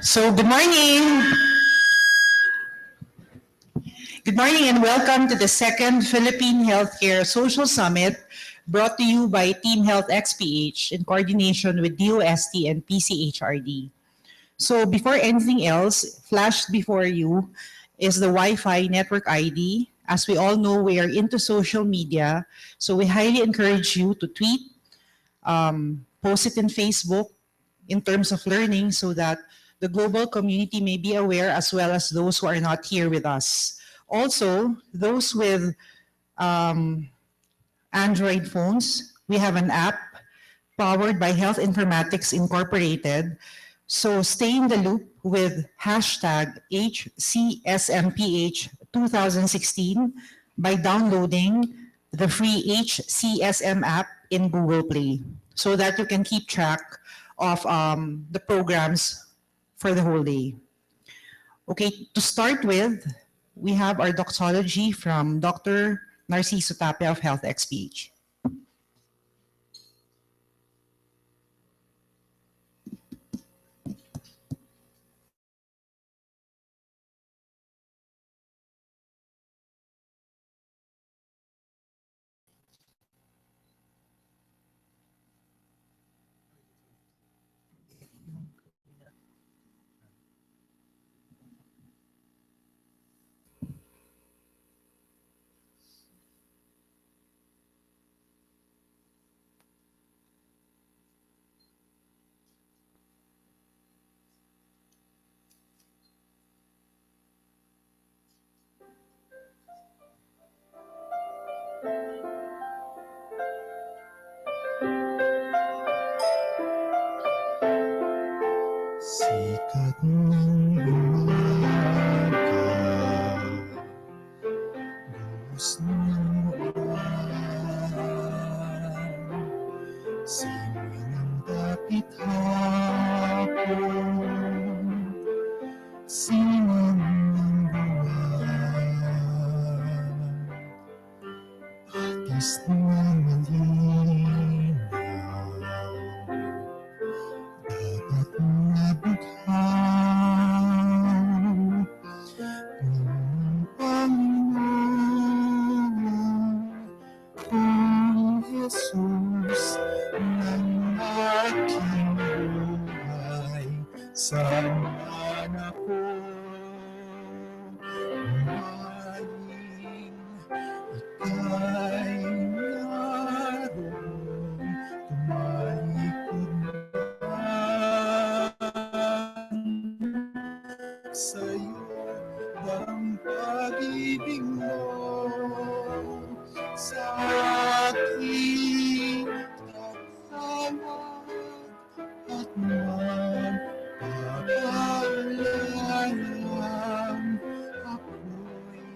So good morning. Good morning and welcome to the second Philippine Healthcare Social Summit brought to you by Team Health XPH in coordination with DOST and PCHRD. So before anything else, flashed before you is the Wi-Fi network ID. As we all know, we are into social media, so we highly encourage you to tweet, post it in Facebook in terms of learning so that the global community may be aware as well as those who are not here with us. Also, those with Android phones, we have an app powered by Health Informatics Incorporated. So stay in the loop with hashtag HCSMPH2016 by downloading the free HCSM app in Google Play so that you can keep track of the programs for the whole day. Okay, to start with, we have our doxology from Dr. Narciso Tapia of Health XPH. Sikat ng umaga, buhos ng ulan, simoy ng dapit hapon, siman ng buwan, atis na malinaw, dapat nabughaw ng Panginoon, kung Jesus ng aking buhay. Saan ako umaling, ika'y naroon, tumalikod sa'yo ang pag-ibig mo sa aking tatawag at magpapaalam. Ako'y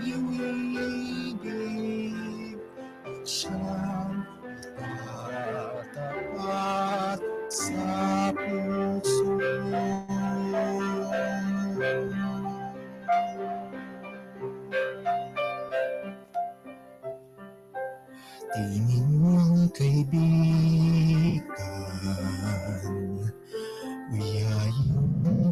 iyong iibig at siyang tatapat sa puso. tingin mong kaibigan, uyayin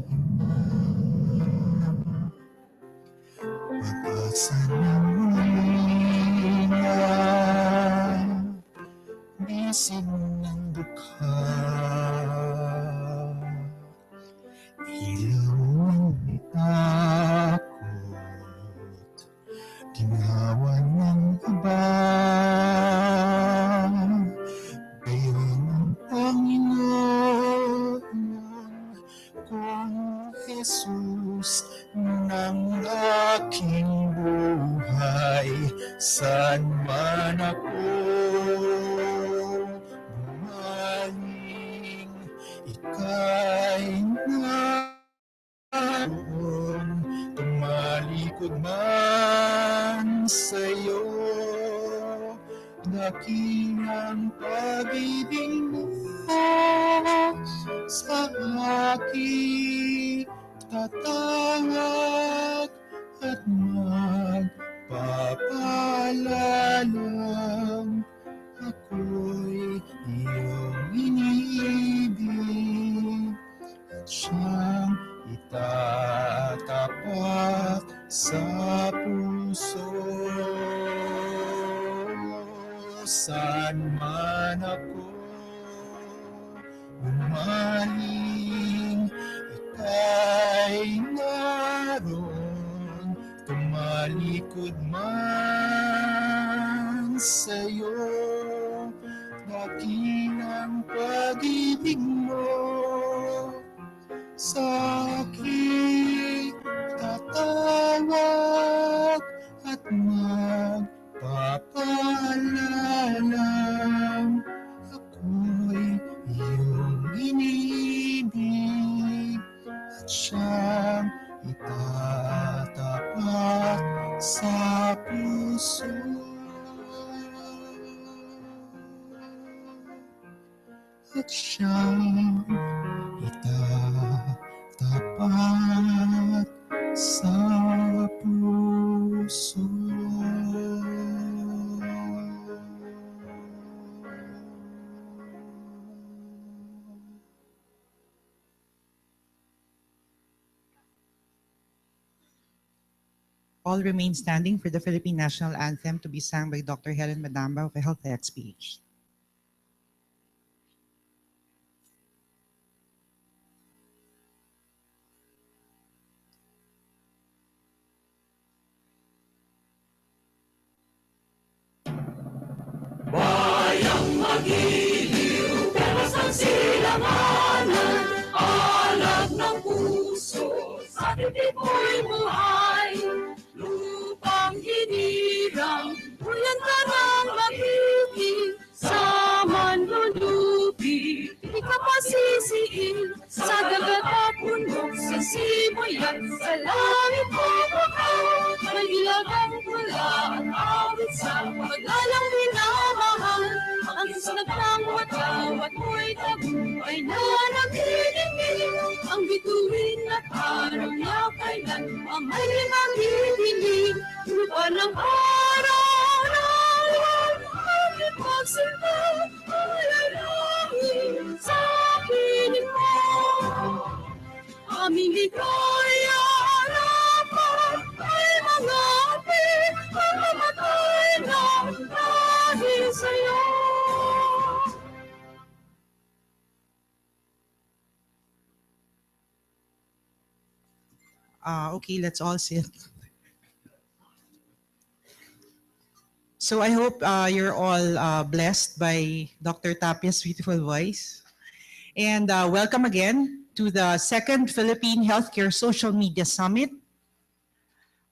pag-asa ng mga bisig ng dukha. Ilaw ang takot, ginhawa ng iba. Gayon ang Panginoon kung Jesus ng aking buhay. Saan man ako bumaling, ika'y naroon. Tumalikod man sa'yo, dakilang pag-ibig mo sa aking tatawag at magpapalalang ako'y iyong iniibig at siyang itatapat sa puso. Saan man ako umaling, ika'y naroon. Tumalikod man sa'yo, dakilang pag-ibig mo sa aking tatawag at magpapalalang ako'y iyong inibig at siyang itatapat sa puso. At siyang itatapat sa puso. All remain standing for the Philippine National Anthem to be sung by Dr. Helen Madamba of the Health XPH. Bayang magiliw, pero sa silanganan, alag ng puso, sa dibdib mo'y buhay. Lupang hinirang, buyan ka ng magiging, sa manlulubi, di ka pasisiin, sa dagat at bundok, sa simoy at sa langit bubakaw. May ilagang pula at awit sa paglalang minamahal. Ang sinag ng wataw at mo'y tagumpay na nagdidingding. Ang bituin at araw niya kailan amay magigiling. Lupa ng araw na yan, bakit magsimba malalangin sa piling mo? Aming ligaya naman ay mga api, mamamatay na dahil sa'yo. Okay, let's all sit. So I hope you're all blessed by Dr. Tapia's beautiful voice. And welcome again to the second Philippine Healthcare Social Media Summit.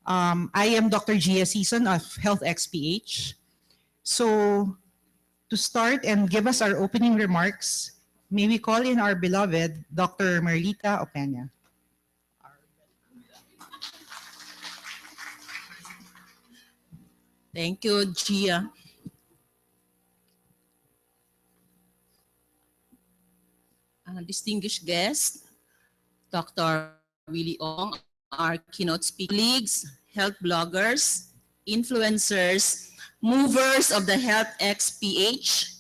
I am Dr. Gia Season of Health XPH. So to start and give us our opening remarks, may we call in our beloved Dr. Merlita Opeña. Thank you, Gia. Distinguished guest, Dr. Willie Ong, our keynote speakers, health bloggers, influencers, movers of the Health XPH,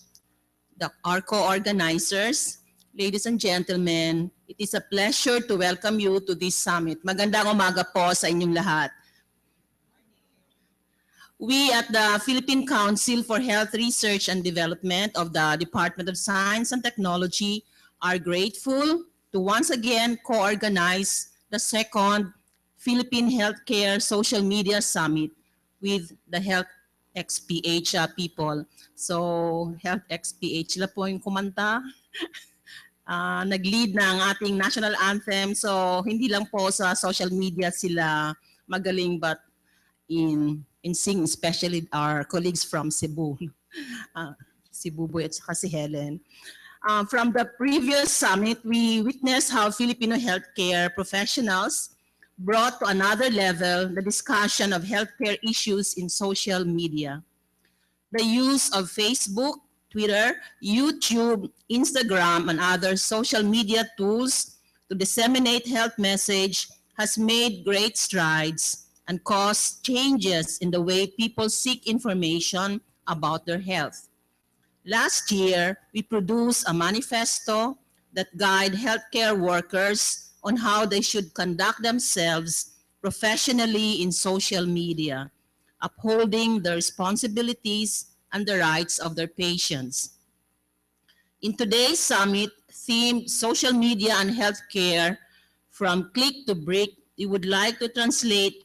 our co-organizers, ladies and gentlemen, it is a pleasure to welcome you to this summit. Magandang umaga po sa inyong lahat. We at the Philippine Council for Health Research and Development of the Department of Science and Technology are grateful to once again co-organize the second Philippine Healthcare Social Media Summit with the Health XPH people. So, Health XPH sila po yung kumanta. Nag-lead ng ating national anthem. So, hindi lang po sa social media sila magaling but in singing, especially our colleagues from Cebu. Si Buboy at saka si Helen. From the previous summit, we witnessed how Filipino healthcare professionals brought to another level the discussion of healthcare issues in social media. The use of Facebook, Twitter, YouTube, Instagram, and other social media tools to disseminate health message has made great strides and caused changes in the way people seek information about their health. Last year, we produced a manifesto that guides healthcare workers on how they should conduct themselves professionally in social media, upholding the responsibilities and the rights of their patients. In today's summit, themed Social Media and Healthcare from Click to Brick, we would like to translate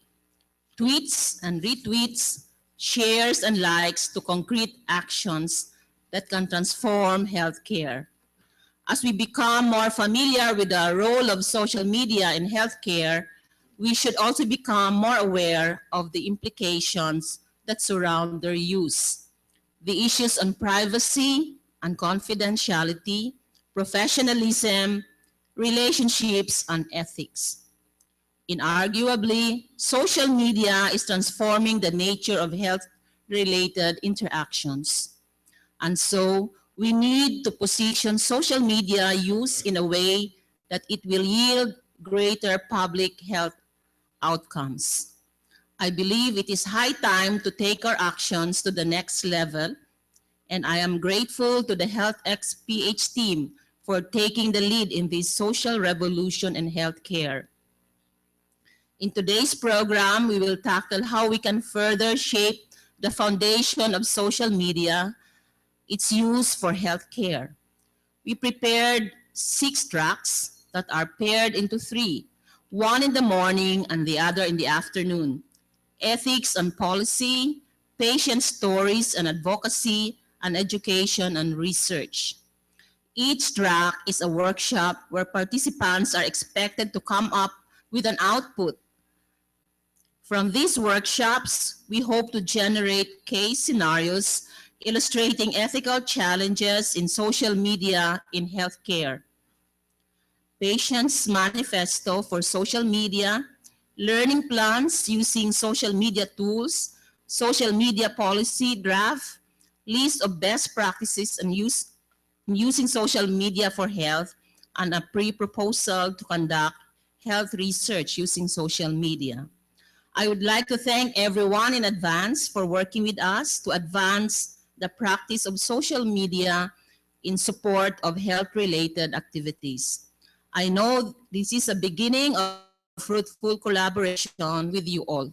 tweets and retweets, shares and likes to concrete actions that can transform healthcare. As we become more familiar with the role of social media in healthcare, we should also become more aware of the implications that surround their use. The issues on privacy and confidentiality, professionalism, relationships, and ethics. Inarguably, social media is transforming the nature of health-related interactions. And so, we need to position social media use in a way that it will yield greater public health outcomes. I believe it is high time to take our actions to the next level, and I am grateful to the Health XPH team for taking the lead in this social revolution in healthcare. In today's program, we will tackle how we can further shape the foundation of social media, its use for healthcare. We prepared 6 tracks that are paired into 3, one in the morning and the other in the afternoon. Ethics and policy, patient stories and advocacy, and education and research. Each track is a workshop where participants are expected to come up with an output. From these workshops, we hope to generate case scenarios illustrating ethical challenges in social media in healthcare. Patients' manifesto for social media, learning plans using social media tools, social media policy draft, list of best practices and using social media for health, and a pre-proposal to conduct health research using social media. I would like to thank everyone in advance for working with us to advance the practice of social media in support of health-related activities. I know this is a beginning of fruitful collaboration with you all.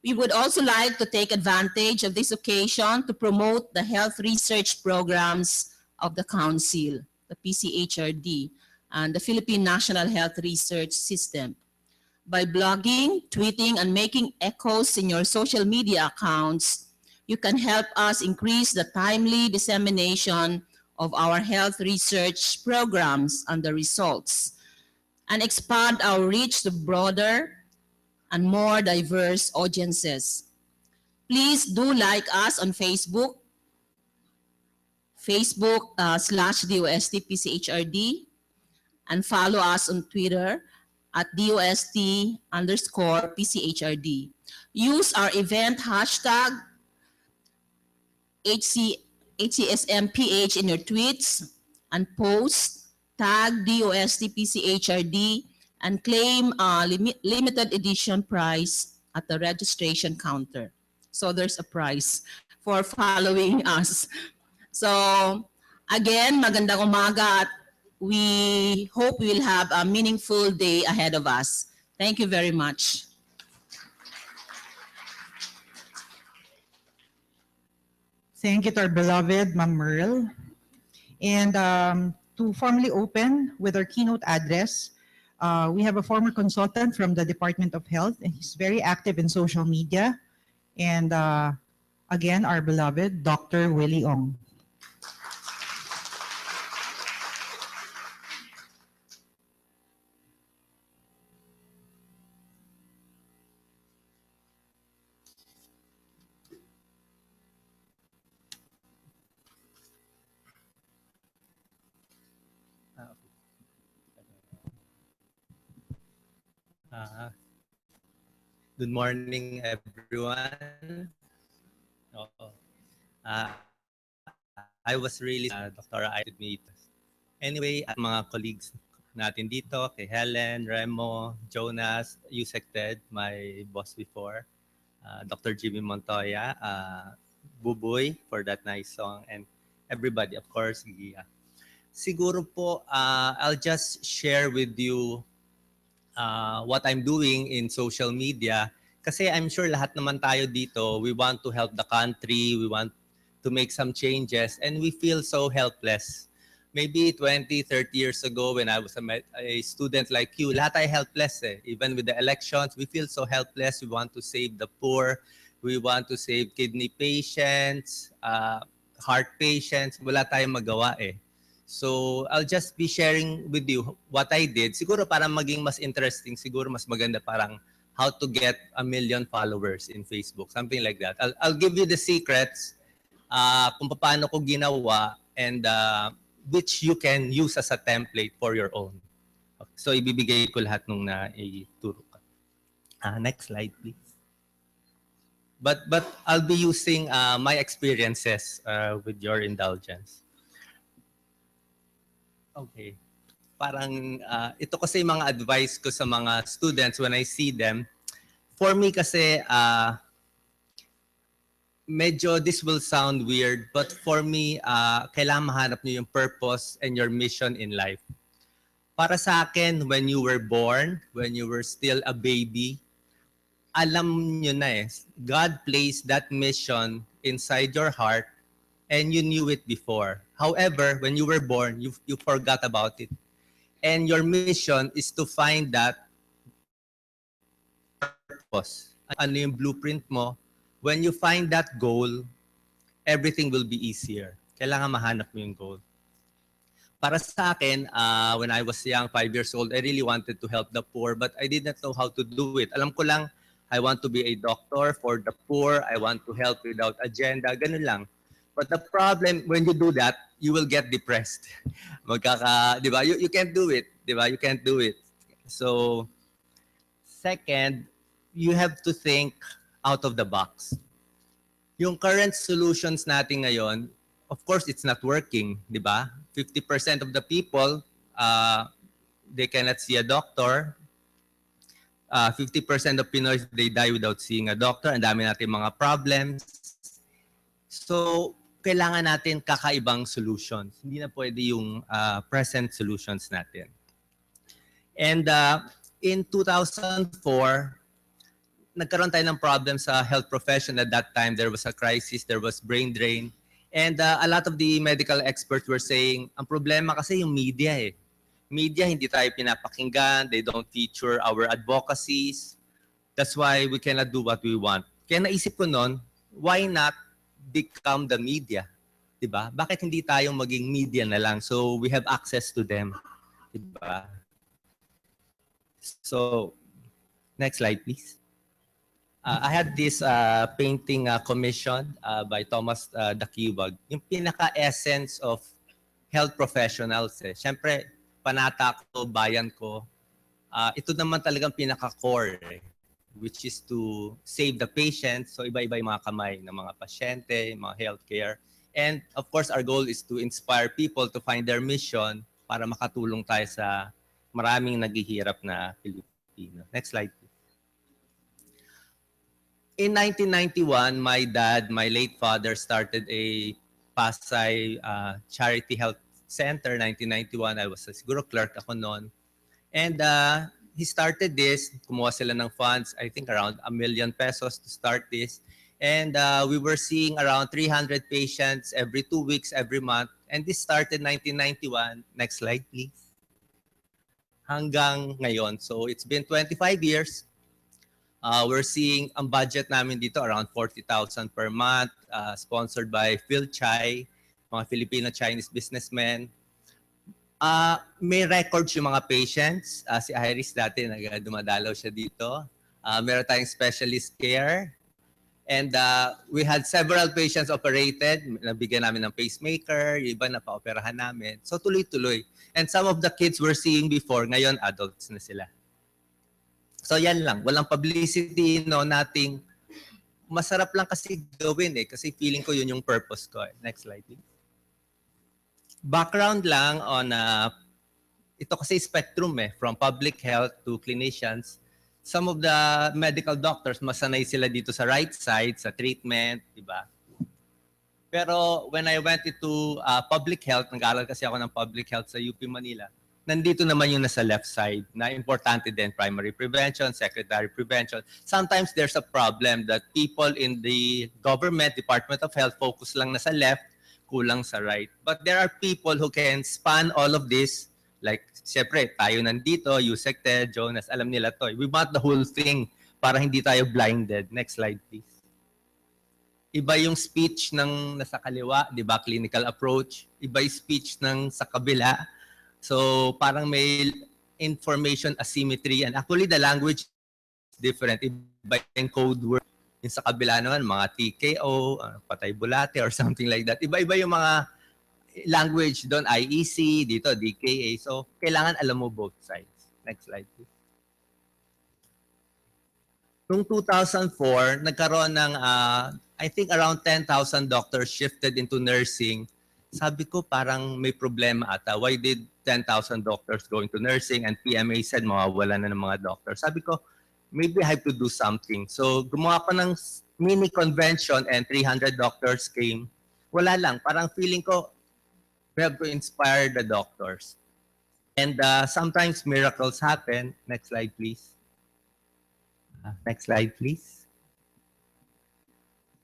We would also like to take advantage of this occasion to promote the health research programs of the Council, the PCHRD, and the Philippine National Health Research System. By blogging, tweeting, and making echoes in your social media accounts, you can help us increase the timely dissemination of our health research programs and the results, and expand our reach to broader and more diverse audiences. Please do like us on Facebook, /DOST-PCHRD, and follow us on Twitter at DOST_PCHRD. Use our event hashtag HCSMPH in your tweets and post, tag DOST-PCHRD, and claim a limited edition prize at the registration counter. So there's a prize for following us. So again, magandang umaga at we hope we will have a meaningful day ahead of us. Thank you very much. Thank you to our beloved Ma'am Merle. And to formally open with our keynote address, we have a former consultant from the Department of Health, and he's very active in social media. And again, our beloved Dr. Willie Ong. Good morning, everyone. I was really Dr. I with me. Anyway, at mga colleagues natin dito, kay Helen, Remo, Jonas, Yusek Ted, my boss before, Dr. Jimmy Montoya, Buboy for that nice song, and everybody, of course, Gia. Siguro po, I'll just share with you what I'm doing in social media. Kasi I'm sure lahat naman tayo dito, we want to help the country, we want to make some changes, and we feel so helpless. Maybe 20, 30 years ago when I was a student like you, lahat tayo helpless eh. Even with the elections, we feel so helpless. We want to save the poor. We want to save kidney patients, heart patients. Wala tayong magawa eh. So I'll just be sharing with you what I did. Siguro para maging mas interesting, siguro mas maganda parang how to get 1 million followers in Facebook, something like that. I'll give you the secrets kung paano ko ginawa and which you can use as a template for your own. Okay. So ibibigay ko lahat nung na-ituro ka. Next slide, please. But I'll be using my experiences with your indulgence. Okay. Parang ito kasi mga advice ko sa mga students when I see them. For me kasi medyo this will sound weird, but for me kailangan mahanap niyo yung purpose and your mission in life. Para sa akin, when you were born, when you were still a baby, alam niyo na eh, God placed that mission inside your heart and you knew it before. However, when you were born, you forgot about it. And your mission is to find that purpose. Ano yung blueprint mo? When you find that goal, everything will be easier. Kailangan mahanap mo yung goal. Para sa akin, when I was young, 5 years old, I really wanted to help the poor, but I didn't know how to do it. Alam ko lang, I want to be a doctor for the poor. I want to help without agenda. Ganun lang. But the problem, when you do that, you will get depressed. Di ba? You can't do it. Di ba? You can't do it. So, second, you have to think out of the box. Yung current solutions natin ngayon, of course, it's not working. Di ba? 50% of the people, they cannot see a doctor. 50% of Pinoys, they die without seeing a doctor. Ang dami natin mga problems. So, kailangan natin kakaibang solutions. Hindi na pwede yung present solutions natin. And in 2004, nagkaroon tayo ng problem sa health profession at that time. There was a crisis, there was brain drain. And a lot of the medical experts were saying, ang problema kasi yung media eh. Media, hindi tayo pinapakinggan. They don't feature our advocacies. That's why we cannot do what we want. Kaya naisip ko noon, why not become the media? Diba? Bakit hindi tayong maging media na lang? So we have access to them. Diba? So, next slide please. I had this painting commissioned by Thomas Dakiwag. Yung pinaka-essence of health professionals. Eh. Siyempre, panata ko, bayan ko. Ito naman talagang pinaka-core. Eh. Which is to save the patient. So iba-iba yung mga kamay ng mga pasyente, mga healthcare. And of course, our goal is to inspire people to find their mission para makatulong tayo sa maraming naghihirap na Pilipino. Next slide. in 1991, my dad, my late father, started a Pasay Charity Health Center. 1991, I was siguro clerk ako noon. And he started this, kumuha sila ng funds, I think around ₱1,000,000 to start this. And we were seeing around 300 patients every 2 weeks, every month. And this started 1991. Next slide, please. Hanggang ngayon. So it's been 25 years. We're seeing ang budget namin dito around 40,000 per month, sponsored by PhilChai, mga Filipino-Chinese businessmen. May records yung mga patients. Si Iris dati dumadalaw siya dito. Meron tayong specialist care. And we had several patients operated. Nabigyan namin ng pacemaker, yung iba na pa-operahan namin. So tuloy-tuloy. And some of the kids we're seeing before, ngayon adults na sila. So yan lang. Walang publicity, no, nothing. Masarap lang kasi gawin eh. Kasi feeling ko yun yung purpose ko. Next slide, please. Background lang on, ito kasi spectrum eh. From public health to clinicians. Some of the medical doctors, masanay sila dito sa right side, sa treatment, di ba? Pero when I went into public health, nag-aaral kasi ako ng public health sa UP Manila, nandito naman yung nasa left side na importante din, primary prevention, secondary prevention. Sometimes there's a problem that people in the government, Department of Health, focus lang nasa left, kulang sa right. But there are people who can span all of this. Like, siyempre, tayo nandito, Yusek, Ted, Jonas, alam nila to. We want the whole thing para hindi tayo blinded. Next slide, please. Iba yung speech ng nasa kaliwa, di ba? Clinical approach. Iba yung speech ng sa kabila. So, parang may information asymmetry. And actually, the language is different. Iba yung code word. Yung sa kabila naman, mga TKO, patay bulate, or something like that. Iba-iba yung mga language doon, IEC, dito, DKA. So, kailangan alam mo both sides. Next slide, please. Noong 2004, nagkaroon ng, I think around 10,000 doctors shifted into nursing. Sabi ko, parang may problema ata. Why did 10,000 doctors go into nursing? And PMA said, mawawala na ng mga doctors. Sabi ko, maybe I have to do something. So, gumawa ko ng mini convention and 300 doctors came. Wala lang. Parang feeling ko, we have to inspire the doctors. And sometimes miracles happen. Next slide, please. Next slide, please.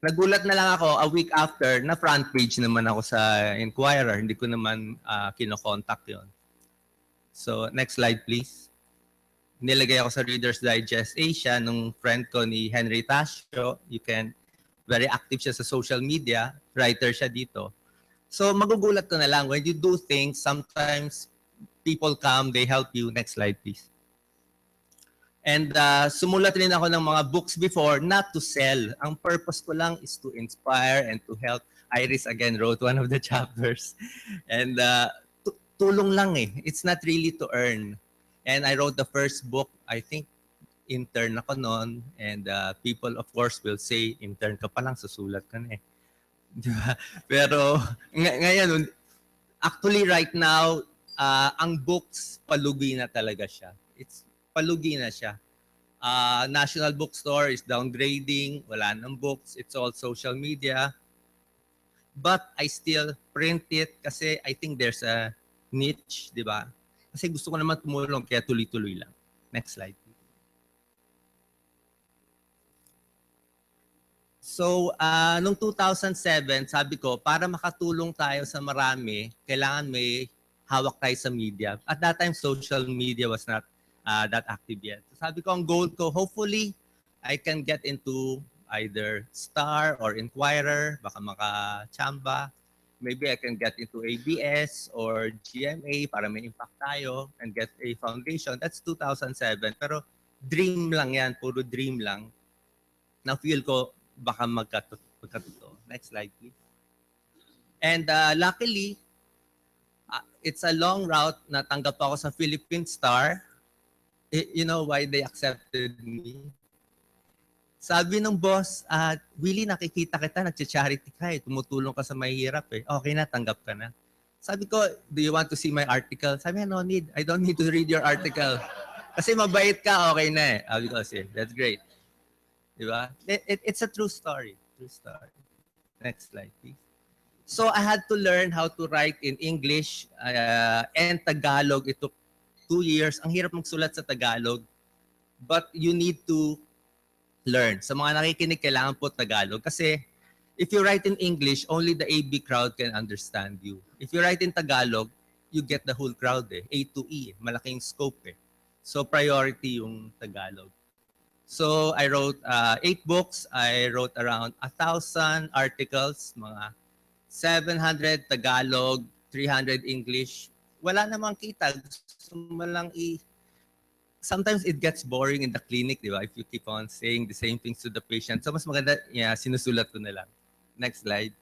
Nagulat na lang ako a week after na front page naman ako sa Inquirer. Hindi ko naman kinokontak yon. So, next slide, please. Nilagay ako sa Reader's Digest Asia nung friend ko ni Henry Tasio. Very active siya sa social media. Writer siya dito. So magugulat ka na lang, when you do things, sometimes people come, they help you. Next slide, please. And sumulat rin ako ng mga books before, not to sell. Ang purpose ko lang is to inspire and to help. Iris again wrote one of the chapters. And tulong lang eh. It's not really to earn. And I wrote the first book, I think, intern ako noon. And people, of course, will say, intern ka pa lang, susulat ka na eh. Diba? Pero ngayon, actually right now, ang books, palugi na talaga siya. It's palugi na siya. National Bookstore is downgrading, wala nang books, it's all social media. But I still print it kasi I think there's a niche, di ba? Kasi gusto ko naman tumulong, kaya tuloy-tuloy lang. Next slide. So, noong 2007, sabi ko, para makatulong tayo sa marami, kailangan may hawak tayo sa media. At that time, social media was not that active yet. So, sabi ko, ang goal ko, hopefully, I can get into either Star or Inquirer, baka maka-Chamba. Maybe I can get into ABS or GMA para may impact tayo and get a foundation. That's 2007. Pero dream lang yan, puro dream lang. Na-feel ko, baka magkatotoo. Next slide, please. And luckily, it's a long route. Natanggap ako sa Philippine Star. You know why they accepted me? Sabi ng boss, Willie, nakikita kita, nag-charity ka eh. Tumutulong ka sa mahihirap eh. Okay na, tanggap ka na. Sabi ko, do you want to see my article? Sabi niya, no need. I don't need to read your article. Kasi mabait ka, okay na eh. Sabi ko, that's great. Di ba? It's a true story. True story. Next slide, please. So I had to learn how to write in English and Tagalog. It took 2 years. Ang hirap magsulat sa Tagalog. But you need to learn. Sa mga nakikinig, kailangan po Tagalog. Kasi if you write in English, only the AB crowd can understand you. If you write in Tagalog, you get the whole crowd eh. A to E. Malaking scope eh. So priority yung Tagalog. So I wrote 8 books. I wrote around 1,000 articles, mga 700 Tagalog, 300 English. Wala namang kita. Gusto mo lang sometimes it gets boring in the clinic, di ba? If you keep on saying the same things to the patient. So mas maganda, sinusulat ko na lang. Next slide.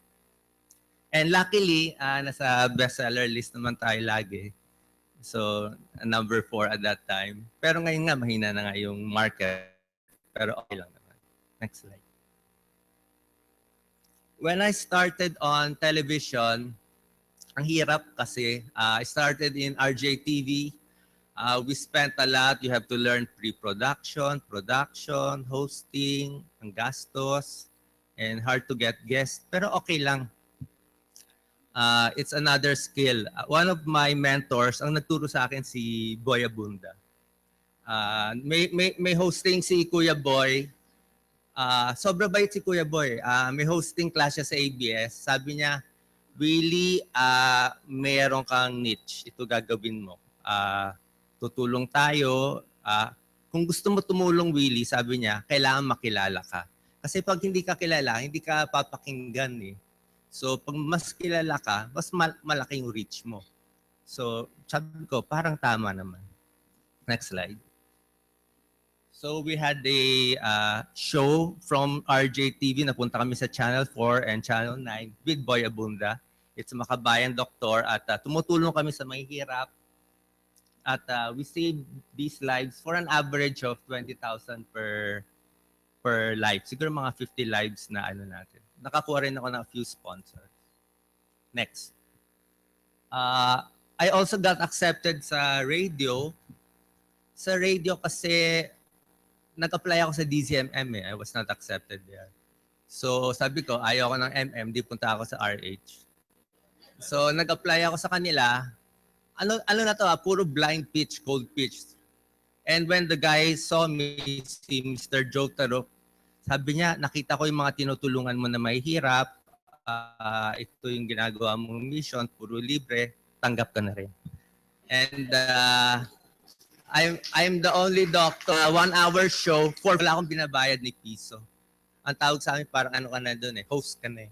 And luckily, nasa bestseller list naman tayo lagi. So, number 4 at that time. Pero ngayon nga, mahina na nga yung market. Pero okay lang naman. Next slide. When I started on television, ang hirap kasi I started in RJTV. We spent a lot. You have to learn pre-production, production, hosting, ang gastos, and hard to get guests. Pero okay lang. It's another skill. One of my mentors, ang nagturo sa akin si Boy Abunda. May hosting si Kuya Boy. Sobra bait si Kuya Boy. May hosting class siya sa ABS. Sabi niya, Willie, mayroon kang niche. Ito gagawin mo. Tutulong tayo. Kung gusto mo tumulong, Willie, sabi niya, kailangan makilala ka. Kasi pag hindi ka kilala, hindi ka papakinggan eh. So pag mas kilala ka, mas malaking reach mo. So sabi ko, parang tama naman. Next slide. So we had a show from RJTV. Napunta kami sa Channel 4 and Channel 9 with Boy Abunda. It's a makabayan doktor at tumutulong kami sa mahihirap. At we save these lives for an average of 20,000 per life. Siguro mga 50 lives na ano natin. Nakakuha rin ako ng a few sponsors. Next. I also got accepted sa radio. Sa radio kasi nag-apply ako sa DZMM eh. I was not accepted there. So sabi ko, ayaw ko ng MM, di punta ako sa RH. So nag-apply ako sa kanila. Ano na to puro blind pitch, cold pitch. And when the guy saw me, si Mr. Joe Tarok, sabi niya, nakita ko yung mga tinutulungan mo na may hirap. Ito yung ginagawa mong mission, puro libre, tanggap ka na rin. And I'm the only doctor, 1-hour show, wala akong binabayad ni piso. Ang tawag sa amin, parang ano ka na doon eh, host ka na eh.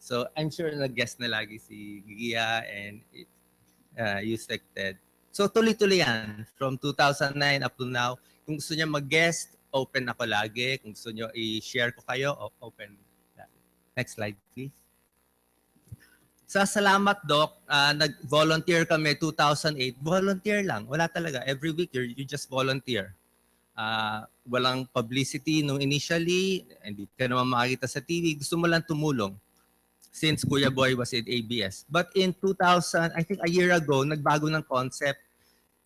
So I'm sure nag-guest na lagi si Gia and Yusek Ted. So tuloy-tuloy yan. From 2009 up to now. Kung gusto niya mag-guest, open ako lagi. Kung gusto niyo i-share ko kayo, open. Next slide, please. Sa Salamat Doc, nag-volunteer kami 2008. Volunteer lang. Wala talaga. Every week, you just volunteer. Walang publicity nung initially. Hindi ka naman makakita sa TV. Gusto mo lang tumulong. Since Kuya Boy was in ABS. But in 2000, I think a year ago, nagbago ng concept.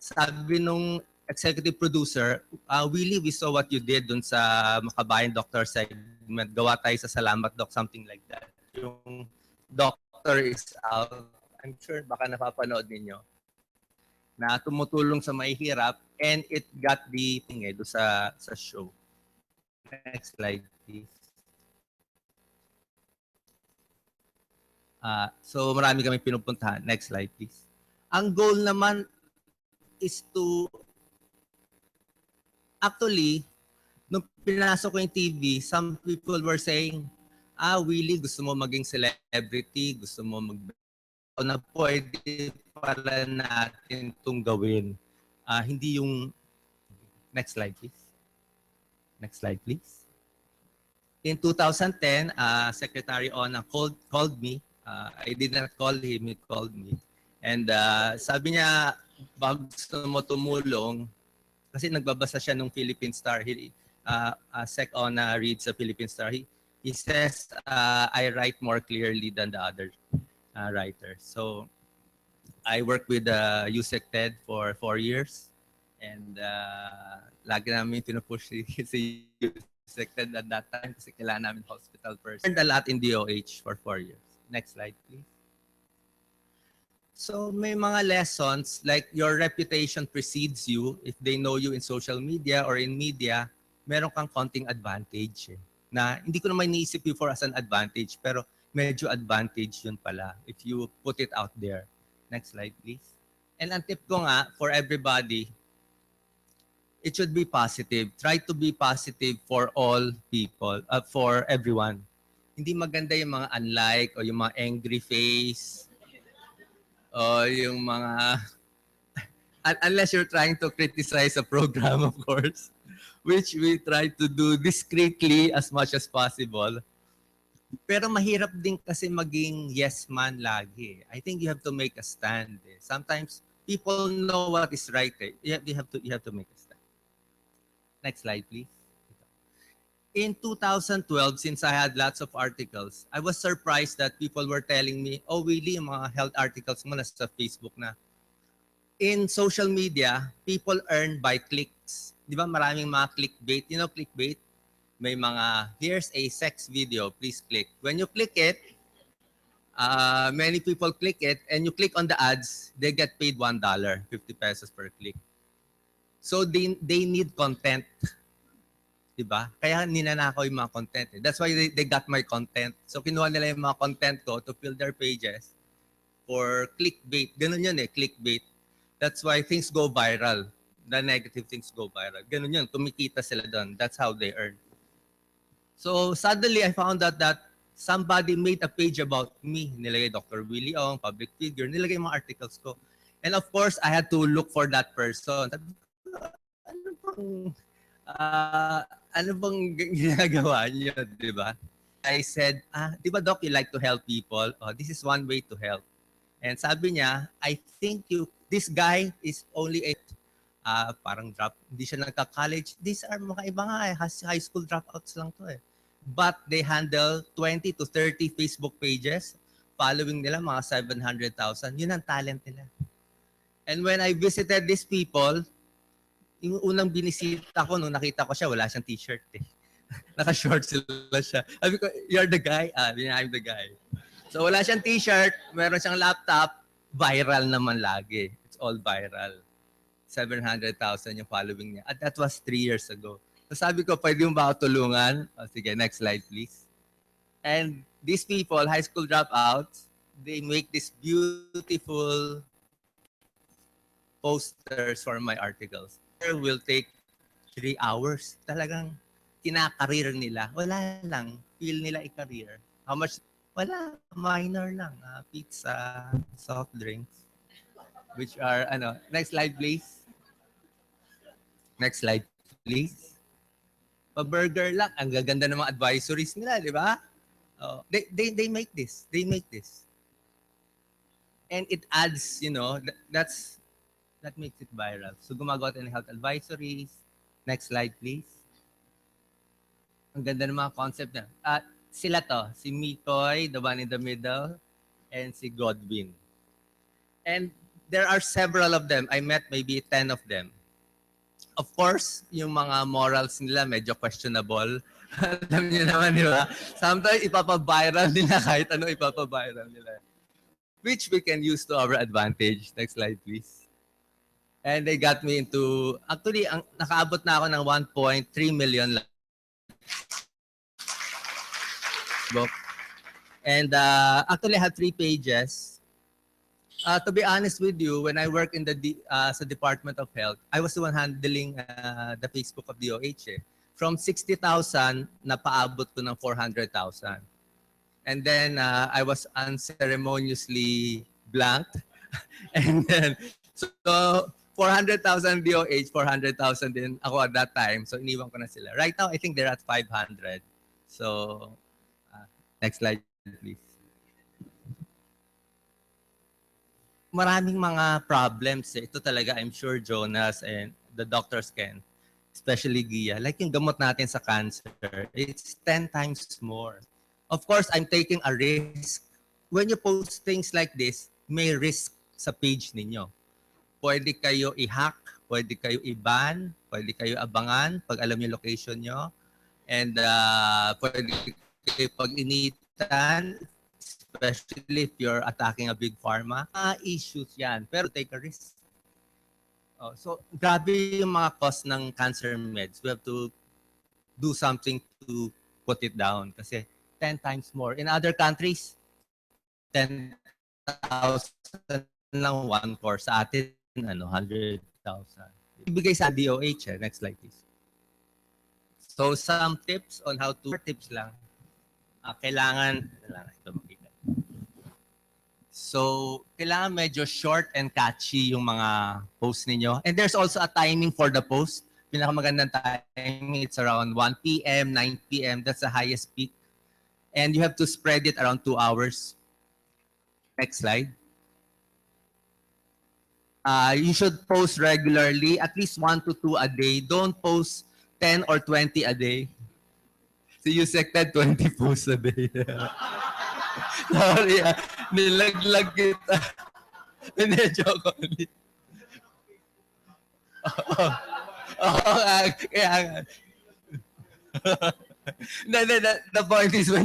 Sabi nung executive producer, Willie, we saw what you did dun sa Makabayan Doctor segment. Gawa tayo sa Salamat Doc, something like that. Yung doctor is out. I'm sure baka napapanood ninyo. Na tumutulong sa mahihirap and it got the thing doon sa show. Next slide, please. So marami kami pinupuntahan. Next slide, please. Ang goal naman is to actually, nung pinasok ko yung TV, some people were saying, Willie, gusto mo maging celebrity, gusto mo na pwede pala natin itong gawin. Hindi yung, next slide please. Next slide please. In 2010, Secretary Ona called me. I did not call him, he called me. And sabi niya, bag gusto mo tumulong, kasi nagbabasa siya ng Philippine Star. Sec Ona reads sa Philippine Star. He says, I write more clearly than the other writers. So I worked with Yusek Ted for 4 years. And lagi namin pinupush si USecTed at that time kasi kailangan namin hospital person. Learned a lot in DOH for 4 years. Next slide, please. So may mga lessons like your reputation precedes you. If they know you in social media or in media, meron kang konting advantage na hindi ko naman iniisip before as an advantage, pero medyo advantage yun pala if you put it out there. Next slide, please. And ang tip ko nga for everybody, it should be positive. Try to be positive for all people, for everyone. Hindi maganda yung mga unlike o yung mga angry face o yung mga unless you're trying to criticize a program, of course, which we try to do discreetly as much as possible. Pero mahirap din kasi maging yes man lagi. I think you have to make a stand. Sometimes people know what is right. You have to make a stand. Next slide, please. In 2012, since I had lots of articles, I was surprised that people were telling me, oh, Willie, yung mga health articles mo nasa Facebook na. In social media, people earn by clicks. Di ba maraming mga clickbait? You know clickbait? May mga, here's a sex video, please click. When you click it, many people click it, and you click on the ads, they get paid $1, 50 pesos per click. So they need content. Diba? Kaya ninanakaw yung mga content. That's why they got my content. So kinuha nila yung mga content ko to fill their pages for clickbait. Ganun yun clickbait. That's why things go viral. The negative things go viral. Ganun yun, kumikita sila doon. That's how they earn. So suddenly I found out that somebody made a page about me. Nilagay Dr. Willie Ong, public figure. Nilagay yung mga articles ko. And of course, I had to look for that person. Ano bang ginagawa niyo, di ba? I said, di ba Doc, you like to help people? Oh, this is one way to help. And sabi niya, I think this guy is only parang hindi siya nagka-college. These are mga iba nga high school dropouts lang to But they handle 20 to 30 Facebook pages. Following nila mga 700,000. Yun ang talent nila. And when I visited these people, yung unang binisita ko, nung nakita ko siya, wala siyang t-shirt Naka-short sila siya. Sabi ko, you're the guy? I'm the guy. So wala siyang t-shirt, meron siyang laptop, viral naman lagi. It's all viral. 700,000 yung following niya. At that was 3 years ago. So sabi ko, pwede mo ba ako tulungan? Sige, next slide please. And these people, high school dropouts, they make this beautiful posters for my articles. Will take 3 hours. Talagang kinakareer nila. Wala lang. Feel nila i-career. How much? Wala. Minor lang. Pizza, soft drinks. Which are, next slide please. Next slide please. Pa-burger lang. Ang gaganda ng mga advisories nila, di ba? They make this. They make this. And it adds, that makes it viral. So gumagawa tayo ng health advisories. Next slide, please. Ang ganda ng mga concept na. Sila to, si Mikoy, the one in the middle, and si Godwin. And there are several of them. I met maybe 10 of them. Of course, yung mga morals nila medyo questionable. Alam niyo naman, di ba? Sometimes ipapaviral nila kahit ano ipapaviral nila. Which we can use to our advantage. Next slide, please. And they got me into, actually, nakaabot na ako ng 1.3 million book. And actually, I have 3 pages. To be honest with you, when I work in the sa Department of Health, I was the one handling the Facebook of DOH. From 60,000, napaabot ko ng 400,000. And then I was unceremoniously blanked. And then, so 400,000 DOH, 400,000 din ako at that time. So iniwan ko na sila. Right now, I think they're at 500. So, next slide, please. Maraming mga problems. Ito talaga, I'm sure Jonas and the doctors can, especially Gia. Like yung gamot natin sa cancer, it's 10 times more. Of course, I'm taking a risk. When you post things like this, may risk sa page ninyo. Pwede kayo i-hack, pwede kayo i-ban, pwede kayo abangan pag alam yung location nyo. And pwede kayo pag-initan, especially if you're attacking a big pharma. Issues yan, pero take a risk. So, grabe yung mga cost ng cancer meds. We have to do something to put it down kasi 10 times more. In other countries, 10,000 lang one course. Sa atin, 100,000. Ibigay sa DOH. Next slide, please. So, some tips on how to, tips lang. Kailangan ito makita. So, kailangan medyo short and catchy yung mga post ninyo. And there's also a timing for the post. Pinakamagandang timing, it's around 1 p.m., 9 p.m. That's the highest peak. And you have to spread it around 2 hours. Next slide. You should post regularly, at least 1 to 2 a day. Don't post 10 or 20 a day. So you sected 20 posts a day. Sorry, nilaglag kita. Hindi, joke only. Kaya the point is I'm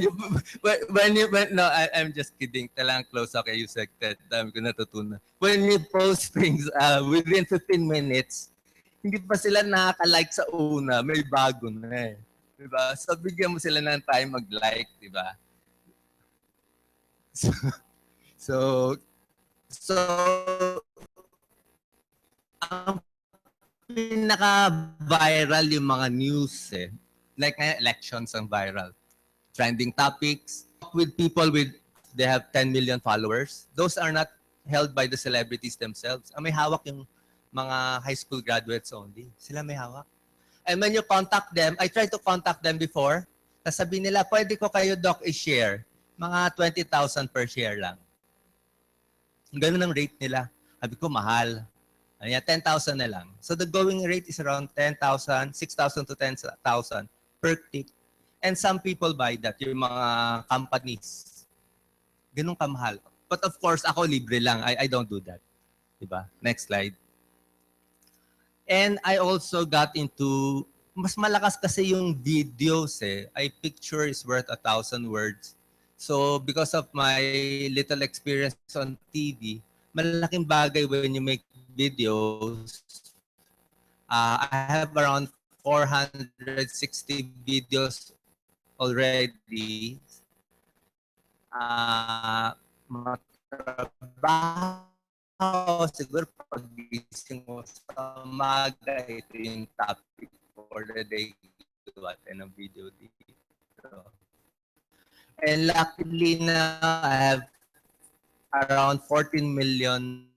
just kidding. Talang close ako you sected. Dami ko natutunan. When you post things within 15 minutes, hindi pa sila nakaka-like sa una, may bago na eh. Diba? So, bigyan mo sila ng time mag-like, diba? So, ang pinaka-viral yung mga news eh. Like elections ang viral. Trending topics. With people they have 10 million followers. Those are not held by the celebrities themselves. Ang may hawak yung mga high school graduates only. Sila may hawak. And when you contact them, I tried to contact them before. Tapos sabi nila, pwede ko kayo, Doc, i-share. Mga 20,000 per share lang. Ganun ang rate nila. Sabi ko, mahal. Kaya 10,000 na lang. So the going rate is around 10,000, 6,000 to 10,000 per click. And some people buy that, yung mga companies. Ganun kamahal. But of course, ako libre lang. I don't do that. Diba? Next slide. And I also got into, mas malakas kasi yung videos eh. A picture is worth 1,000 words. So because of my little experience on TV, malaking bagay when you make videos. I have around 460 videos already. Matrabaho siguro pagising mo sa umaga, ito yung topic for the day to attend ng video dito. And luckily na I have around 14 million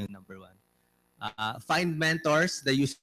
number 1. Find mentors, the use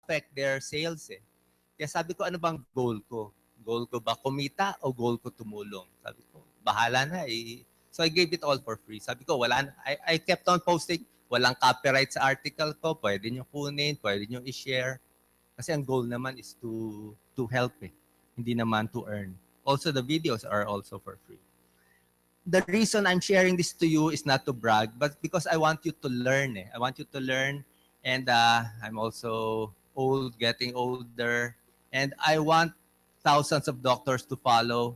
affect their sales eh. Kaya sabi ko, ano bang goal ko? Goal ko ba kumita o goal ko tumulong? Sabi ko, bahala na eh. So I gave it all for free. Sabi ko, I kept on posting, walang copyright sa article ko, pwede nyo kunin, pwede nyo i-share. Kasi ang goal naman is to help eh, hindi naman to earn. Also, the videos are also for free. The reason I'm sharing this to you is not to brag, but because I want you to learn eh. I want you to learn, and I'm also old, getting older, and I want thousands of doctors to follow.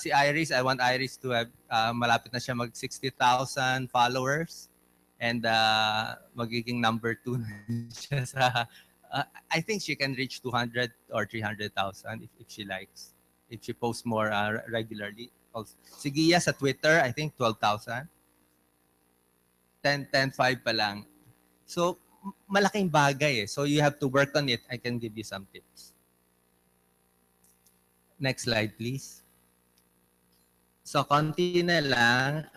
Si Iris, I want Iris to have, malapit na siya mag 60,000 followers, and magiging number 2 na siya sa, I think she can reach 200 or 300,000 if she likes, if she posts more regularly. Also, si Gia sa Twitter, I think 12,000. 10,5 pa lang. So, malaking bagay eh. So, you have to work on it. I can give you some tips. Next slide, please. So, konti na lang.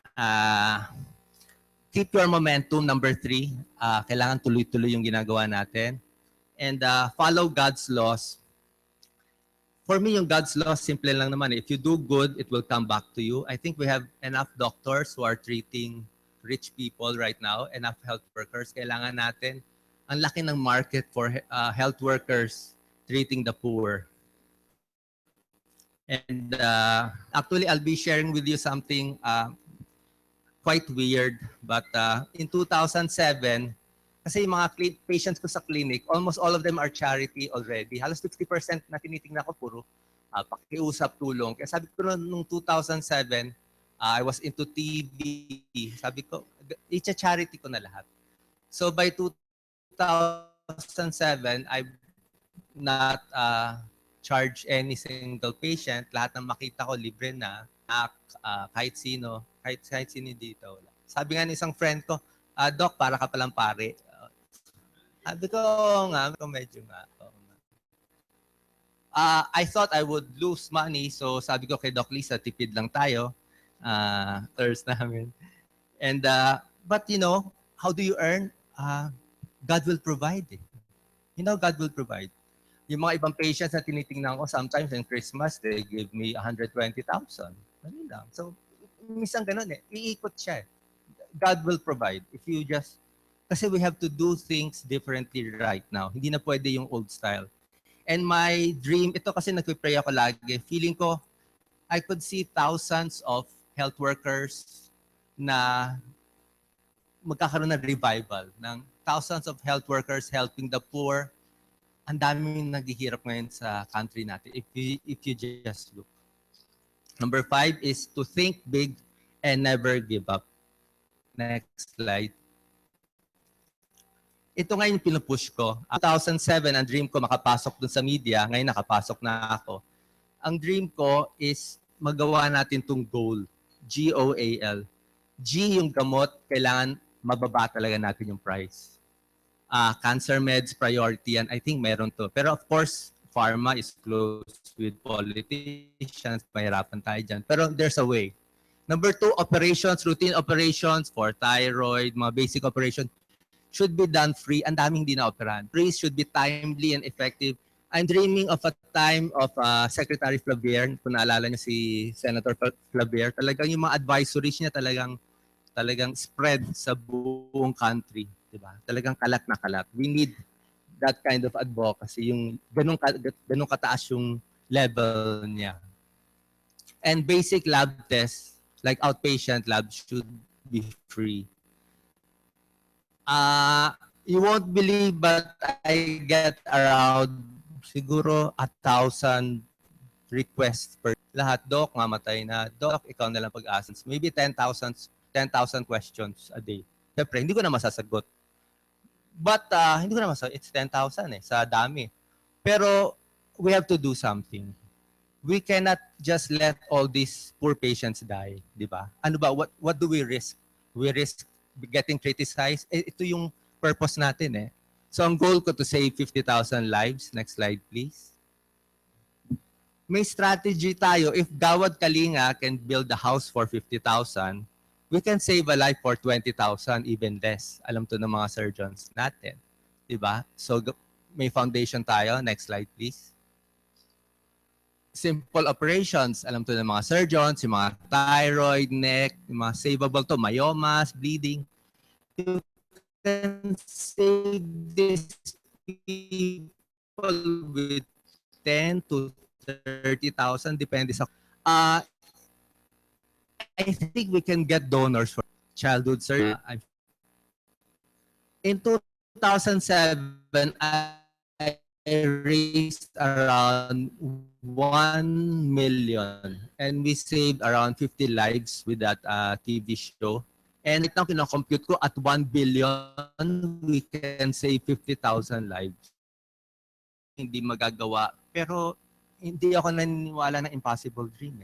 Keep your momentum, number 3. Kailangan tuloy-tuloy yung ginagawa natin. And follow God's laws. For me, yung God's laws, simple lang naman. If you do good, it will come back to you. I think we have enough doctors who are treating rich people right now, enough health workers. Kailangan natin, ang laki ng market for health workers treating the poor. And actually, I'll be sharing with you something quite weird. But in 2007, kasi yung mga patients ko sa clinic, almost all of them are charity already. Halos 60% na tinitingnan ko puro pakiusap, tulong. Kaya sabi ko nung 2007, I was into TV. Sabi ko, i-charity ko na lahat. So by 2007, I not charge any single patient. Lahat ng makita ko, libre na. Kahit sino dito. Sabi nga ng isang friend ko, Doc, para ka palang pare. Sabi ko, medyo nga. I thought I would lose money, so sabi ko kay Doc Lisa, tipid lang tayo. Tours namin. And, but you know, how do you earn? God will provide eh. You know, God will provide. Yung mga ibang patients na tinitingnan ko, sometimes in Christmas, they give me 120,000. Ano lang. So, minsan ganun eh. Iikot siya eh. God will provide. If you just, kasi we have to do things differently right now. Hindi na pwede yung old style. And my dream, ito kasi nagpipray ako lagi, feeling ko, I could see thousands of health workers na magkakaroon ng revival, ng thousands of health workers helping the poor. Ang daming naghihirap ngayon sa country natin, if you just look. Number 5 is to think big and never give up. Next slide. Ito ngayon pinupush ko. 2007, ang dream ko makapasok dun sa media. Ngayon nakapasok na ako. Ang dream ko is magawa natin tong goal. G-O-A-L. G yung gamot, kailangan mababa talaga natin yung price. Cancer meds, priority yan. I think meron to. Pero of course, pharma is close with politicians. Mahirapan tayo dyan. Pero there's a way. Number 2, operations, routine operations for thyroid, mga basic operations should be done free. Ang daming hindi na-operahan. Praise should be timely and effective. I'm dreaming of a time of Secretary Flavier. Kung naalala niyo si Senator Flavier, talagang yung mga advisories niya talagang spread sa buong country. Diba? Talagang kalat na kalat. We need that kind of advocacy. Yung ganun kataas yung level niya. And basic lab tests, like outpatient labs, should be free. You won't believe, but I get around siguro 1,000 requests per lahat. Doc, mamatay na. Doc, ikaw na lang pag-asa. Maybe 10,000 questions a day. Siyempre, hindi ko na masasagot. But hindi ko na masasagot. It's 10,000 eh, sa dami. Pero we have to do something. We cannot just let all these poor patients die, di ba? Ano ba? What do we risk? We risk getting criticized. Ito yung purpose natin eh. So ang goal ko to save 50,000 lives. Next slide, please. May strategy tayo. If Gawad Kalinga can build a house for 50,000, we can save a life for 20,000, even less. Alam to ng mga surgeons natin. Diba? So may foundation tayo. Next slide, please. Simple operations. Alam to ng mga surgeons, yung mga thyroid, neck, yung mga savable to, myomas, bleeding. You can save these people with 10 to 30,000, depende sa... I think we can get donors for childhood surgery. In 2007, I raised around 1 million and we saved around 50 lives with that TV show. And right now, kinocompute ko at 1 billion, we can save 50,000 lives. Hindi magagawa, pero hindi ako naniniwala ng impossible dream.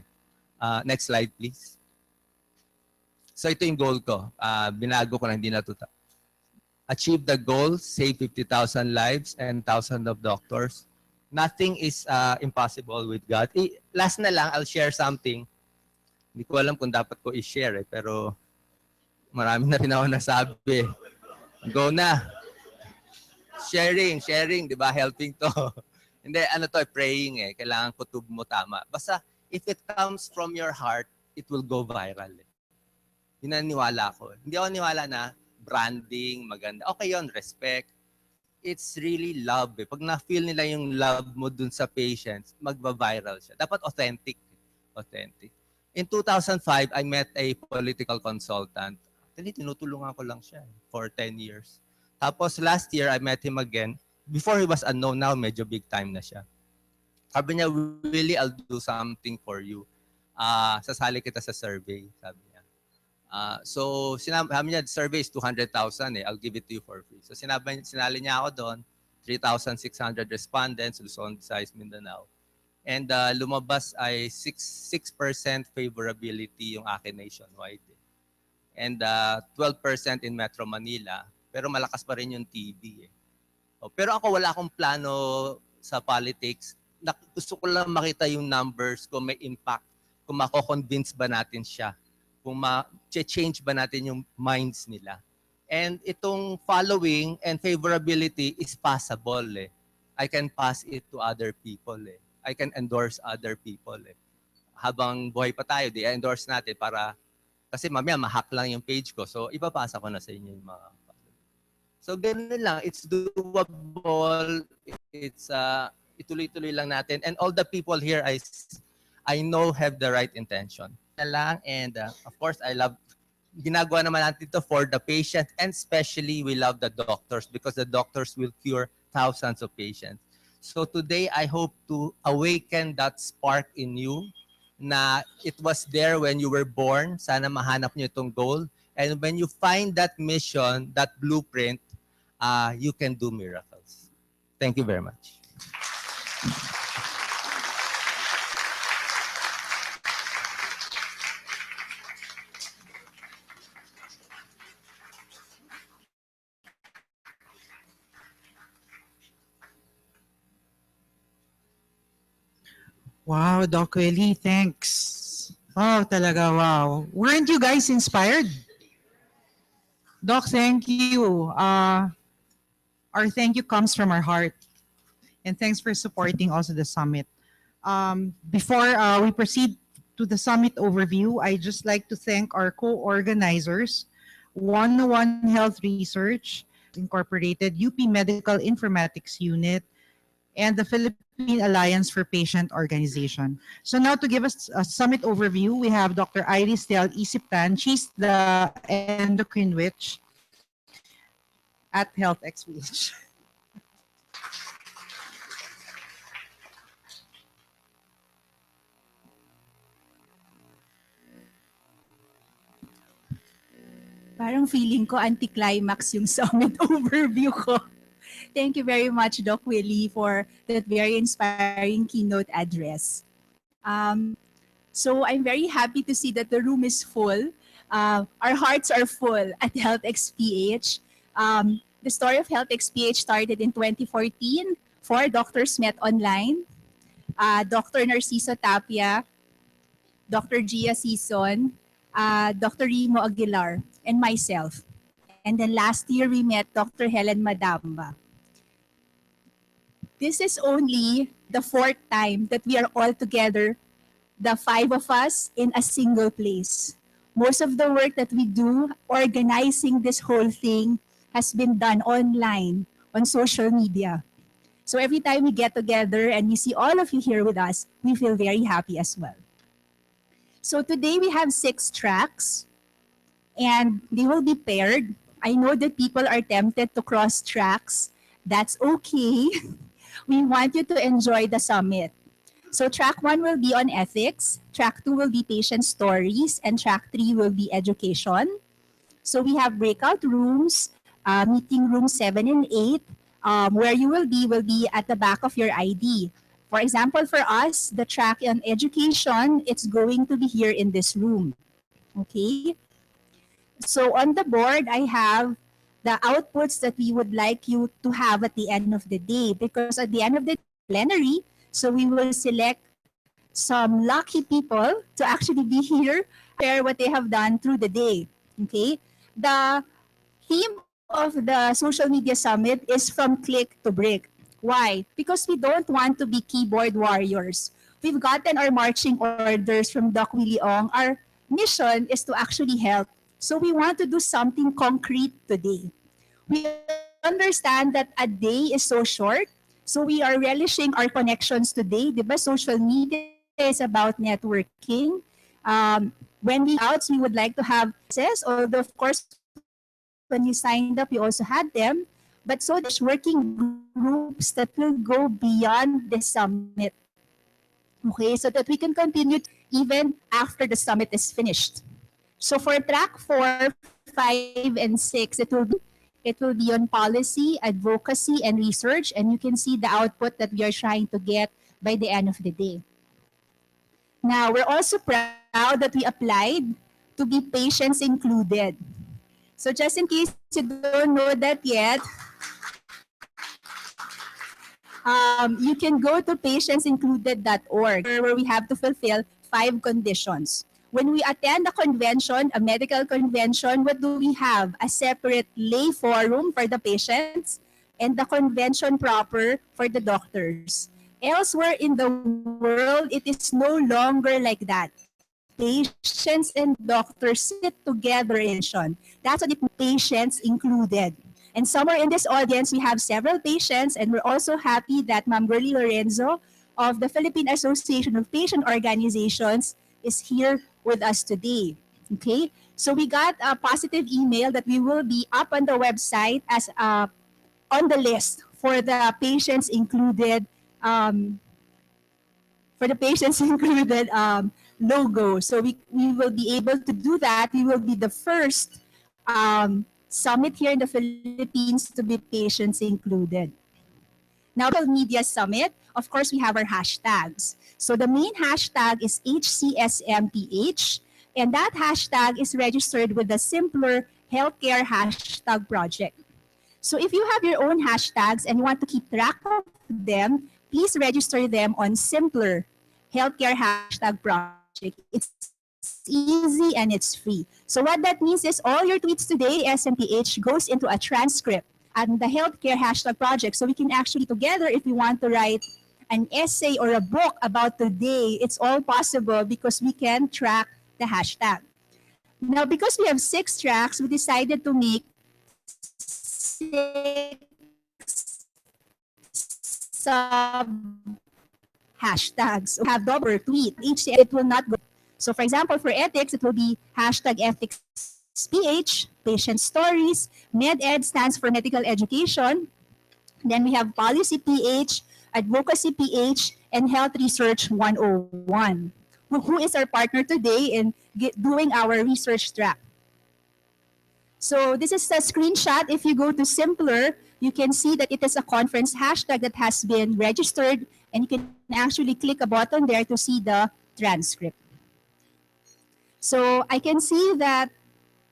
Next slide, please. So ito yung goal ko. Binago ko na hindi natuta. Achieve the goal, save 50,000 lives and thousands of doctors. Nothing is impossible with God. Last na lang, I'll share something. Hindi ko alam kung dapat ko i-share pero marami na rin ako nasabi. Go na. Sharing, di ba? Helping to. Hindi, ano to, praying Kailangan kutub mo tama. Basta, if it comes from your heart, it will go viral. Yun ang niwala ko. Hindi ako niwala na branding, maganda. Okay yun, respect. It's really love. Pag na-feel nila yung love mo dun sa patients, magba-viral siya. Dapat authentic. Authentic. In 2005, I met a political consultant. Actually, tinutulungan ko lang siya for 10 years. Tapos last year, I met him again. Before he was unknown, now medyo big time na siya. Sabi niya, Willie, I'll do something for you. Sasali kita sa survey, sabi niya. So, sinabi niya, survey is 200,000 I'll give it to you for free. So, sinali niya ako doon, 3,600 respondents, Luzon, Visayas, Mindanao. And lumabas ay 6% favorability yung akin nationwide. And 12% in Metro Manila. Pero malakas pa rin yung TV. Pero ako wala akong plano sa politics. Gusto ko lang makita yung numbers, kung may impact, kung mako-convince ba natin siya, kung ma-change ba natin yung minds nila. And itong following and favorability is passable. I can pass it to other people. I can endorse other people. Habang buhay pa tayo, i-endorse natin para, kasi mamaya ma-hack lang yung page ko. So, ipapasa ko na sa inyo yung mga So, ganun lang. It's doable. It's, ituloy-tuloy lang natin. And all the people here, I know have the right intention. Lang. And of course, I love, ginagawa naman natin ito for the patient, and especially we love the doctors because the doctors will cure thousands of patients. So today, I hope to awaken that spark in you na it was there when you were born. Sana mahanap niyo itong goal. And when you find that mission, that blueprint, you can do miracles. Thank you very much. Wow, Doc Willie, thanks. Wow, talaga, wow. Weren't you guys inspired? Doc, thank you. Our thank you comes from our heart. And thanks for supporting also the summit. Before we proceed to the summit overview, I'd just like to thank our co-organizers, 101 Health Research Incorporated, UP Medical Informatics Unit, and the Philippine Alliance for Patient Organization. So now to give us a summit overview, we have Dr. Iris Del Isiptan. She's the endocrine witch at Health XPH. Parang feeling ko anti-climax yung summit overview ko. Thank you very much, Doc Willie, for that very inspiring keynote address. So I'm very happy to see that the room is full. Our hearts are full at Health XPH. The story of Health XPH started in 2014. 4 doctors met online. Dr. Narciso Tapia, Dr. Gia Sison, Dr. Remo Aguilar, and myself. And then last year we met Dr. Helen Madamba. This is only the fourth time that we are all together, the five of us, in a single place. Most of the work that we do, organizing this whole thing, has been done online, on social media. So every time we get together and we see all of you here with us, we feel very happy as well. So today we have 6 tracks and they will be paired. I know that people are tempted to cross tracks. That's okay. We want you to enjoy the summit. So track 1 will be on ethics, track 2 will be patient stories, and track 3 will be education. So we have breakout rooms, meeting room 7 and 8, where you will be at the back of your ID. For example, for us, the track on education, it's going to be here in this room. Okay? So on the board, I have the outputs that we would like you to have at the end of the day, because at the end of the plenary, so we will select some lucky people to actually be here, share what they have done through the day. Okay? The theme of the social media summit is from click to brick. Why? Because we don't want to be keyboard warriors. We've gotten our marching orders from Doc Willie Ong. Our mission is to actually help. So we want to do something concrete today. We understand that a day is so short, so we are relishing our connections today. Diba? Social media is about networking. When we out, we would like to have access, although of course, when you signed up, you also had them. But so there's working groups that will go beyond the summit. Okay, so that we can continue even after the summit is finished. So for track 4, 5, and 6, it will be on policy, advocacy, and research, and you can see the output that we are trying to get by the end of the day. Now, we're also proud that we applied to be patients included. So just in case you don't know that yet, you can go to patientsincluded.org where we have to fulfill 5 conditions. When we attend a convention, a medical convention, what do we have? A separate lay forum for the patients and the convention proper for the doctors. Elsewhere in the world, it is no longer like that. Patients and doctors sit together in convention. That's what it means, patients included. And somewhere in this audience, we have several patients, and we're also happy that Ma'am Gurley Lorenzo of the Philippine Association of Patient Organizations is here with us today. Okay, so we got a positive email that we will be up on the website as on the list for the patients included logo. So we will be able to do that. We will be the first summit here in the Philippines to be patients included. Now, social media summit, of course, we have our hashtags. So the main hashtag is HCSMPH, and that hashtag is registered with the Simpler Healthcare hashtag project. So if you have your own hashtags and you want to keep track of them, please register them on Simpler Healthcare hashtag project. It's easy and it's free. So what that means is all your tweets today, SMPH, goes into a transcript and the healthcare hashtag project. So we can actually together, if we want to write an essay or a book about today, it's all possible because we can track the hashtag. Now, because we have 6 tracks, we decided to make 6 sub hashtags. We have double tweet. Each it will not go. So for example, for ethics, it will be hashtag ethics PH, patient stories. MedEd stands for medical education. Then we have policy PH, advocacy PH, and health research 101. Who is our partner today in doing our research track? So this is a screenshot. If you go to Simpler, you can see that it is a conference hashtag that has been registered, and you can actually click a button there to see the transcript. So I can see that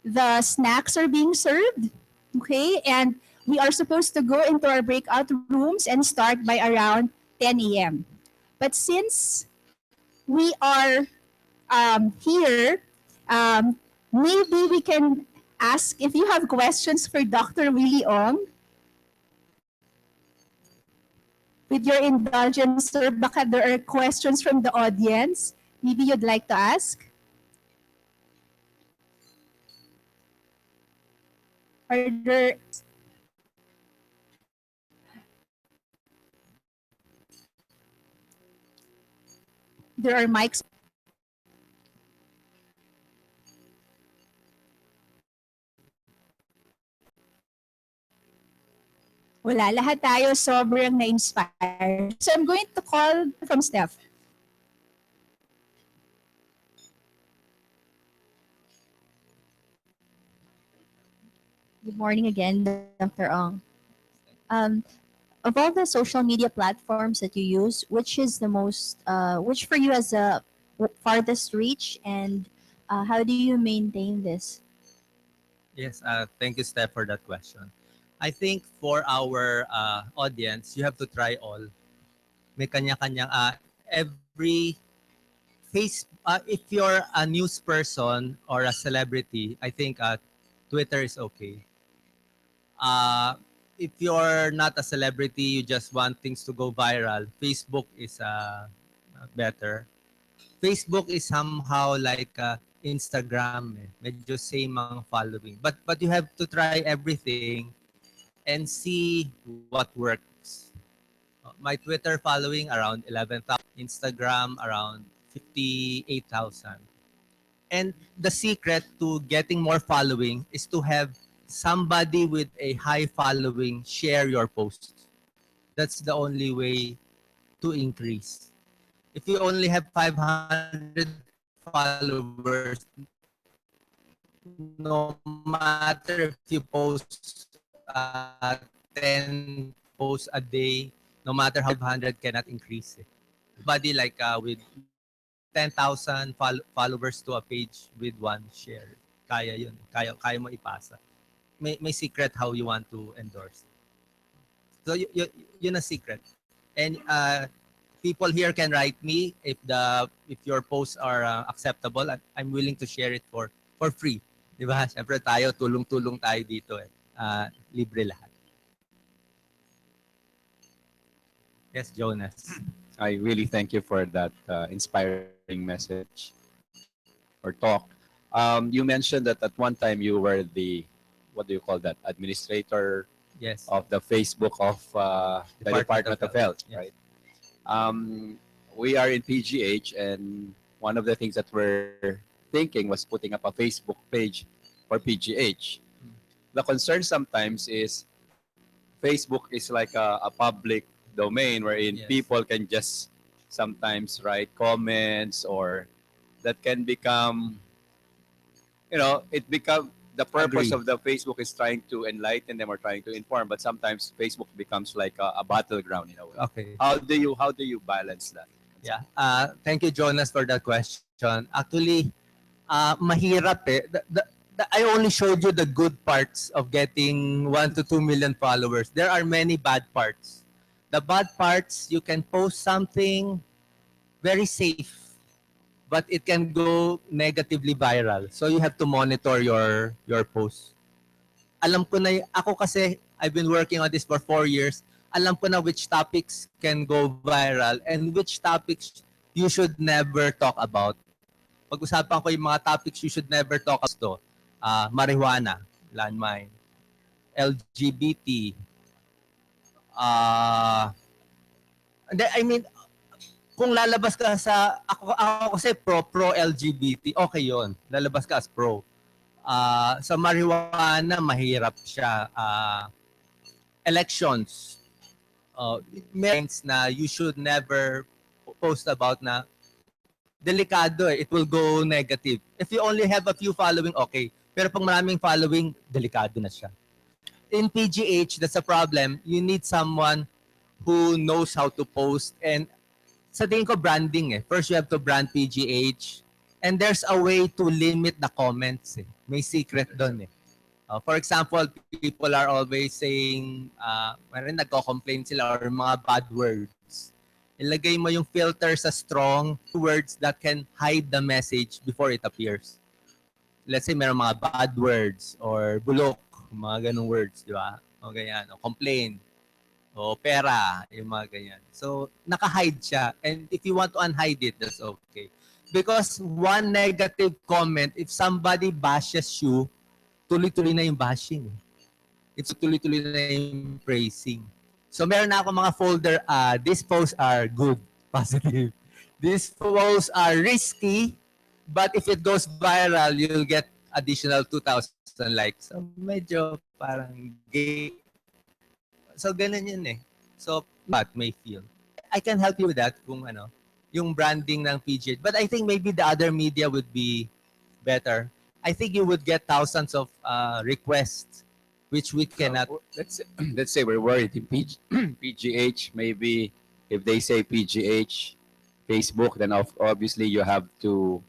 the snacks are being served, okay? And we are supposed to go into our breakout rooms and start by around 10 a.m. But since we are here, maybe we can ask if you have questions for Dr. Willie Ong. With your indulgence, sir, baka there are questions from the audience. Maybe you'd like to ask? Are there are mics? Wala, lahat tayo sobrang na-inspire. So I'm going to call from Steph. Good morning again, Dr. Ong. Of all the social media platforms that you use, which is the most, which for you has the farthest reach, and how do you maintain this? Yes, thank you, Steph, for that question. I think for our audience, you have to try all. May kanya-kanyang, every if you're a news person or a celebrity, I think Twitter is okay. If you're not a celebrity, you just want things to go viral, Facebook is better. Facebook is somehow like Instagram. Medyo same ang following. But you have to try everything and see what works. My Twitter following around 11,000. Instagram around 58,000. And the secret to getting more following is to have somebody with a high following share your post. That's the only way to increase. If you only have 500 followers, no matter if you post 10 posts a day, no matter how 500 cannot increase it. Somebody like with 10,000 followers to a page with one share, kaya yun. Kaya mo ipasa. May secret how you want to endorse. So yun a secret. And people here can write me if your posts are acceptable. I'm willing to share it for free. Di ba? Siyempre tayo, tulong-tulong tayo dito eh. Libre lahat. Yes, Jonas. I really thank you for that inspiring message or talk. You mentioned that at one time you were the, what do you call that, administrator Yes. of the Facebook of the Department of Health, Yes. right? We are in PGH, and one of the things that we're thinking was putting up a Facebook page for PGH. The concern sometimes is Facebook is like a public domain wherein Yes. people can just sometimes write comments, or that can become, it become the purpose Agree. of the Facebook is trying to enlighten them or trying to inform, but sometimes Facebook becomes like a battleground in a way. Okay. How do you balance that? Yeah. Thank you, Jonas, for that question. Actually, mahirap eh. I only showed you the good parts of getting 1 to 2 million followers. There are many bad parts. The bad parts, you can post something very safe, but it can go negatively viral. So you have to monitor your posts. Alam ko na, ako kasi, I've been working on this for 4 years. Alam ko na which topics can go viral and which topics you should never talk about. Pag-usapan ko yung mga topics you should never talk about. Marijuana, landmine, LGBT. I mean, kung lalabas ka ako kasi pro LGBT, okay yon. Lalabas ka as pro. Sa marijuana, mahirap siya. Elections. Things na you should never post about na delikado eh. It will go negative. If you only have a few following, okay. Pero pag maraming following, delikado na siya. In PGH, that's a problem. You need someone who knows how to post, and sa tingin ko branding eh. First, you have to brand PGH, and there's a way to limit the comments eh. May secret doon eh. For example, people are always saying, meron nagko-complain sila or mga bad words. Ilagay mo yung filter sa strong words that can hide the message before it appears. Let's say meron mga bad words or bulok, mga ganung words, di ba? O ganyan, o complain, o o pera, yung mga ganyan. So, naka-hide siya. And if you want to unhide it, that's okay. Because one negative comment, if somebody bashes you, tuloy-tuloy na yung bashing. It's tuloy-tuloy na yung praising. So, meron na ako mga folder, these posts are good, positive. These posts are risky, but if it goes viral, you'll get additional 2,000 likes. So, medyo parang gay. So, ganun yun eh. So, what may feel. I can help you with that kung ano, yung branding ng PGH. But I think maybe the other media would be better. I think you would get thousands of requests, which we cannot. Let's say we're worried in PGH. Maybe if they say PGH, Facebook, then obviously you have to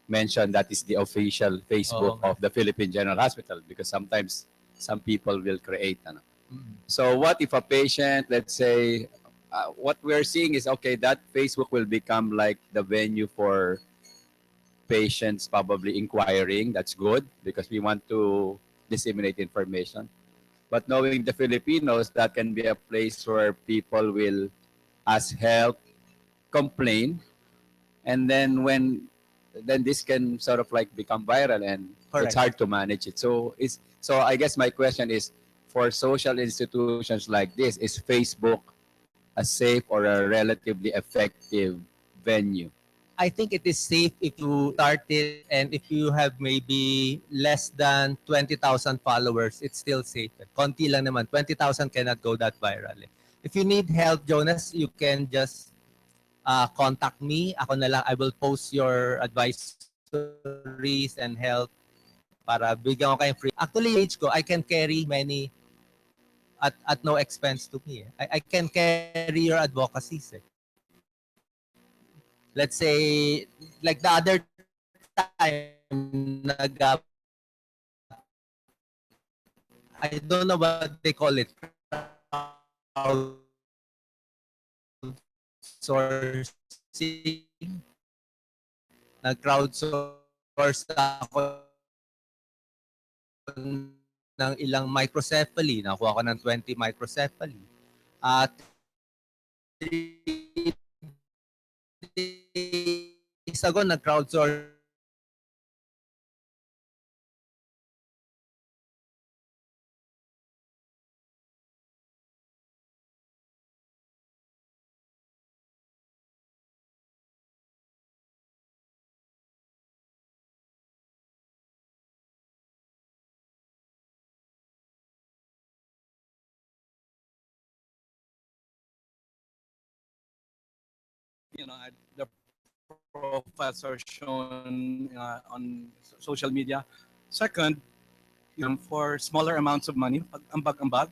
mention that is the official Facebook of the Philippine General Hospital, because sometimes some people will create. Ano. So what if a patient, let's say, what we're seeing is, okay, that Facebook will become like the venue for patients probably inquiring. That's good because we want to disseminate information. But knowing the Filipinos, that can be a place where people will ask help, complain, and then then this can sort of like become viral, and Correct. it's hard to manage it. So I guess my question is, for social institutions like this, is Facebook a safe or a relatively effective venue? I think it is safe if you start it, and if you have maybe less than 20,000 followers, it's still safe. Konti lang naman. 20,000 cannot go that viral. If you need help, Jonas, you can just contact me. Ako na lang, I will post your advisories and help para bigyan ko kayo free. Actually, age ko, I can carry many at no expense to me. I can carry your advocacies. Let's say, like the other time, I don't know what they call it, crowdsourcing. Nag-crowdsource ako ng ilang microcephaly. Nakuha ko ng 20 microcephaly. At 3 days ago, nag-crowdsource The profiles are shown on social media. Second, for smaller amounts of money, ambag-ambag,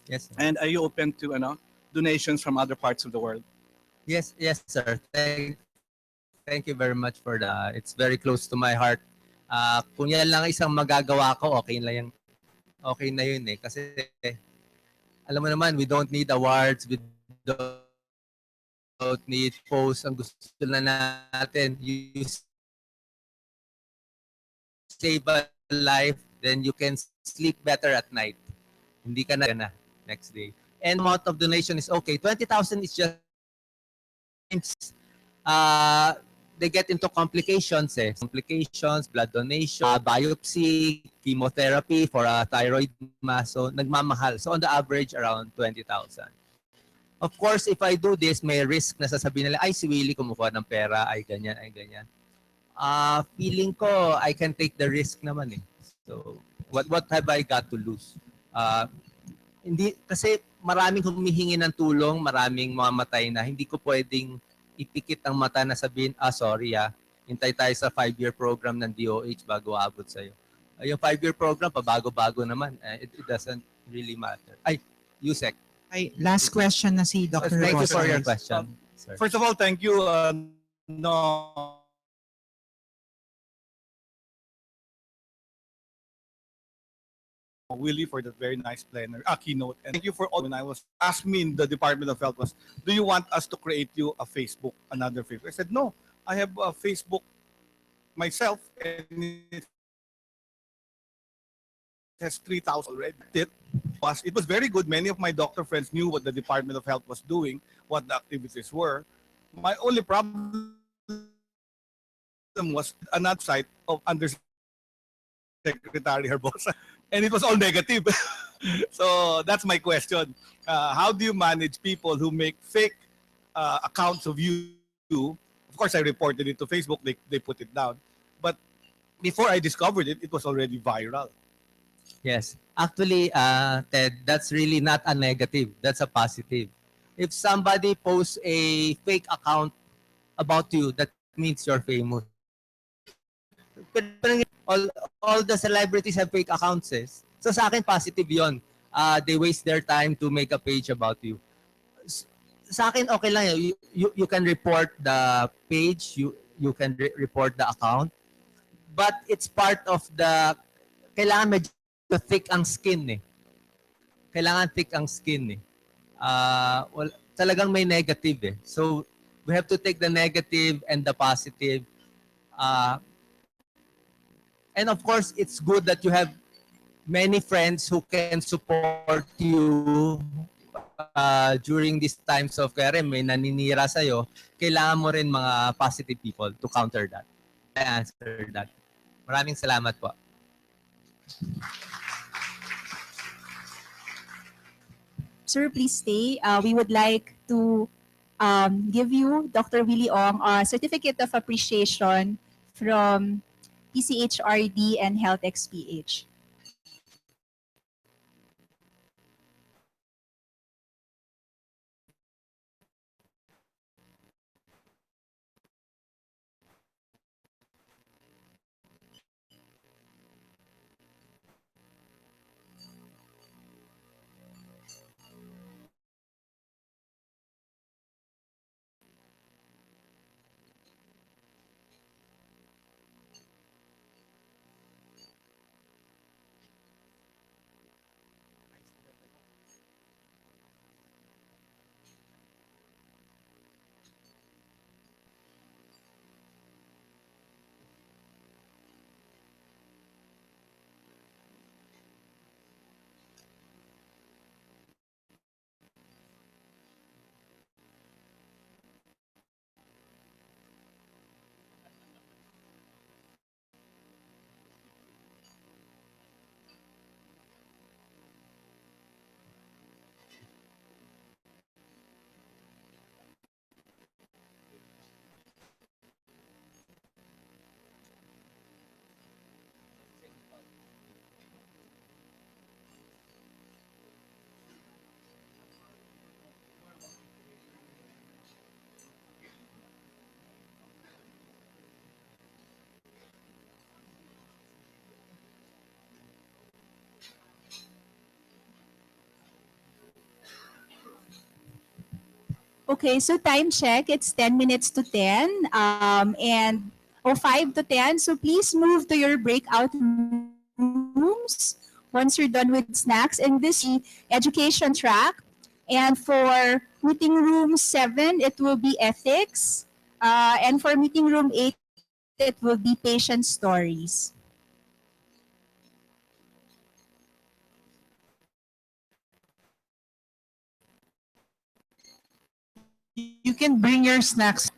Yes, sir. and are you open to donations from other parts of the world? Yes, sir. Thank you very much for that. It's very close to my heart. Kung yan lang isang magagawa ko, okay na yun eh. Kasi alam mo naman, we don't need awards, we don't need posts. Ang gusto na natin, you save a life, then you can sleep better at night. Hindi ka na next day. And amount of donation is okay. 20,000 is just they get into complications complications, blood donation, biopsy, chemotherapy for a thyroid mass. So nagmamahal. So on the average around 20,000. Of course, if I do this, may risk na sasabihin nila, ay si Willie kumukuha ng pera, ay ganyan, ay ganyan. Feeling ko I can take the risk naman eh. So what have I got to lose? Hindi kasi maraming humihingi ng tulong, maraming mamatay na. Hindi ko pwedeng ipikit ang mata na sabihin, sorry hintay tayo sa 5-year program ng DOH bago abot sa'yo. Yung 5-year program, pabago-bago naman. It doesn't really matter. Ay, USEC. Ay, last question na si Dr. Thank you for your Rosales. question, sir. First of all, thank you. Willie, for that very nice planner, keynote, and thank you for all. When I was asked me in the Department of Health was, do you want us to create you a Facebook, another Facebook? I said no. I have a Facebook myself, and it's has 3,000 already. It was very good. Many of my doctor friends knew what the Department of Health was doing, what the activities were. My only problem was another site of Undersecretary Herbosa, and it was all negative. So that's my question. How do you manage people who make fake accounts of you? Of course, I reported it to Facebook. They put it down. But before I discovered it, it was already viral. Yes. Actually, Ted, that's really not a negative. That's a positive. If somebody posts a fake account about you, that means you're famous. All the celebrities have fake accounts. Eh. So sa akin, positive yon. They waste their time to make a page about you. Sa akin, okay lang yun. You can report the page, you can report the account. But it's part of the, kailangan medyo thick ang skin eh. Kailangan thick ang skin eh. Well, talagang may negative eh. So, we have to take the negative and the positive. And of course, it's good that you have many friends who can support you during these times of kaya may naninira sa'yo. Kailangan mo rin mga positive people to counter that. I answer that. Maraming salamat po. Sir, please stay. We would like to give you, Dr. Willie Ong, a certificate of appreciation from PCHRD and Health XPH. Okay, so time check. It's 10 minutes to 10 and 5 to 10. So please move to your breakout rooms once you're done with snacks. And this is the education track. And for meeting room 7, it will be ethics. And for meeting room 8, it will be patient stories. You can bring your snacks.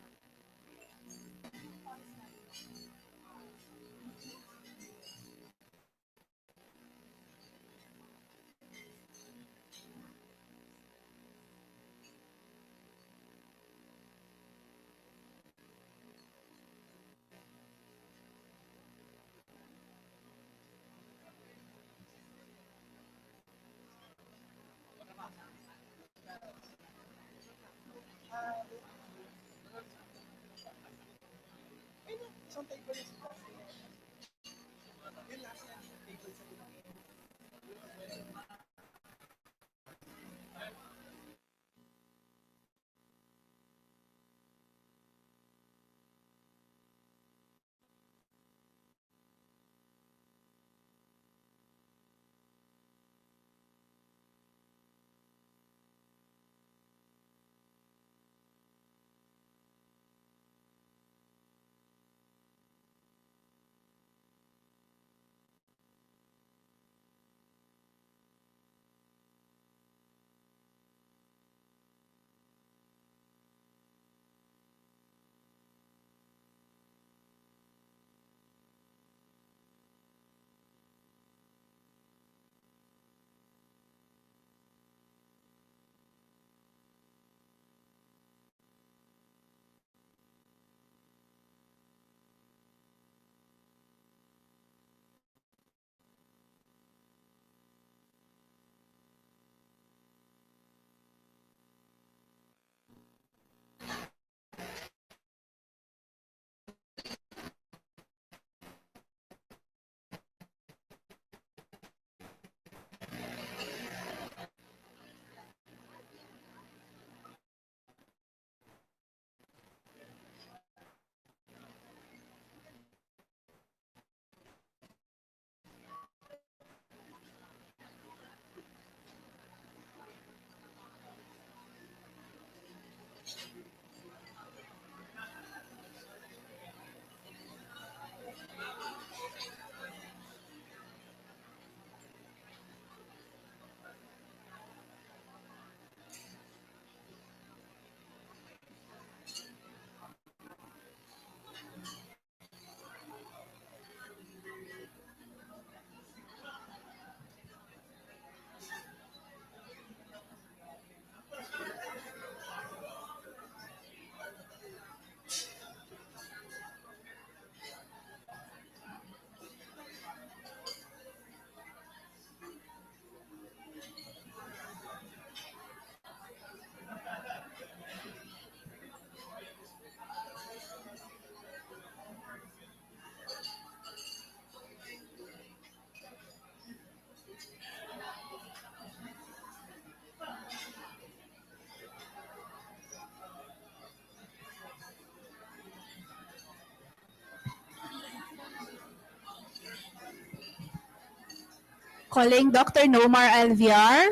Calling Dr. Nomar Alviar.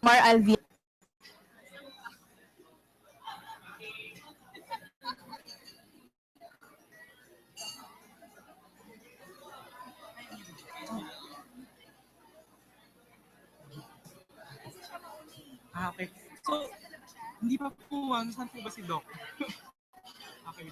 Nomar Alviar. Okay. So, hindi pa po, saan po ba si Doc? Okay.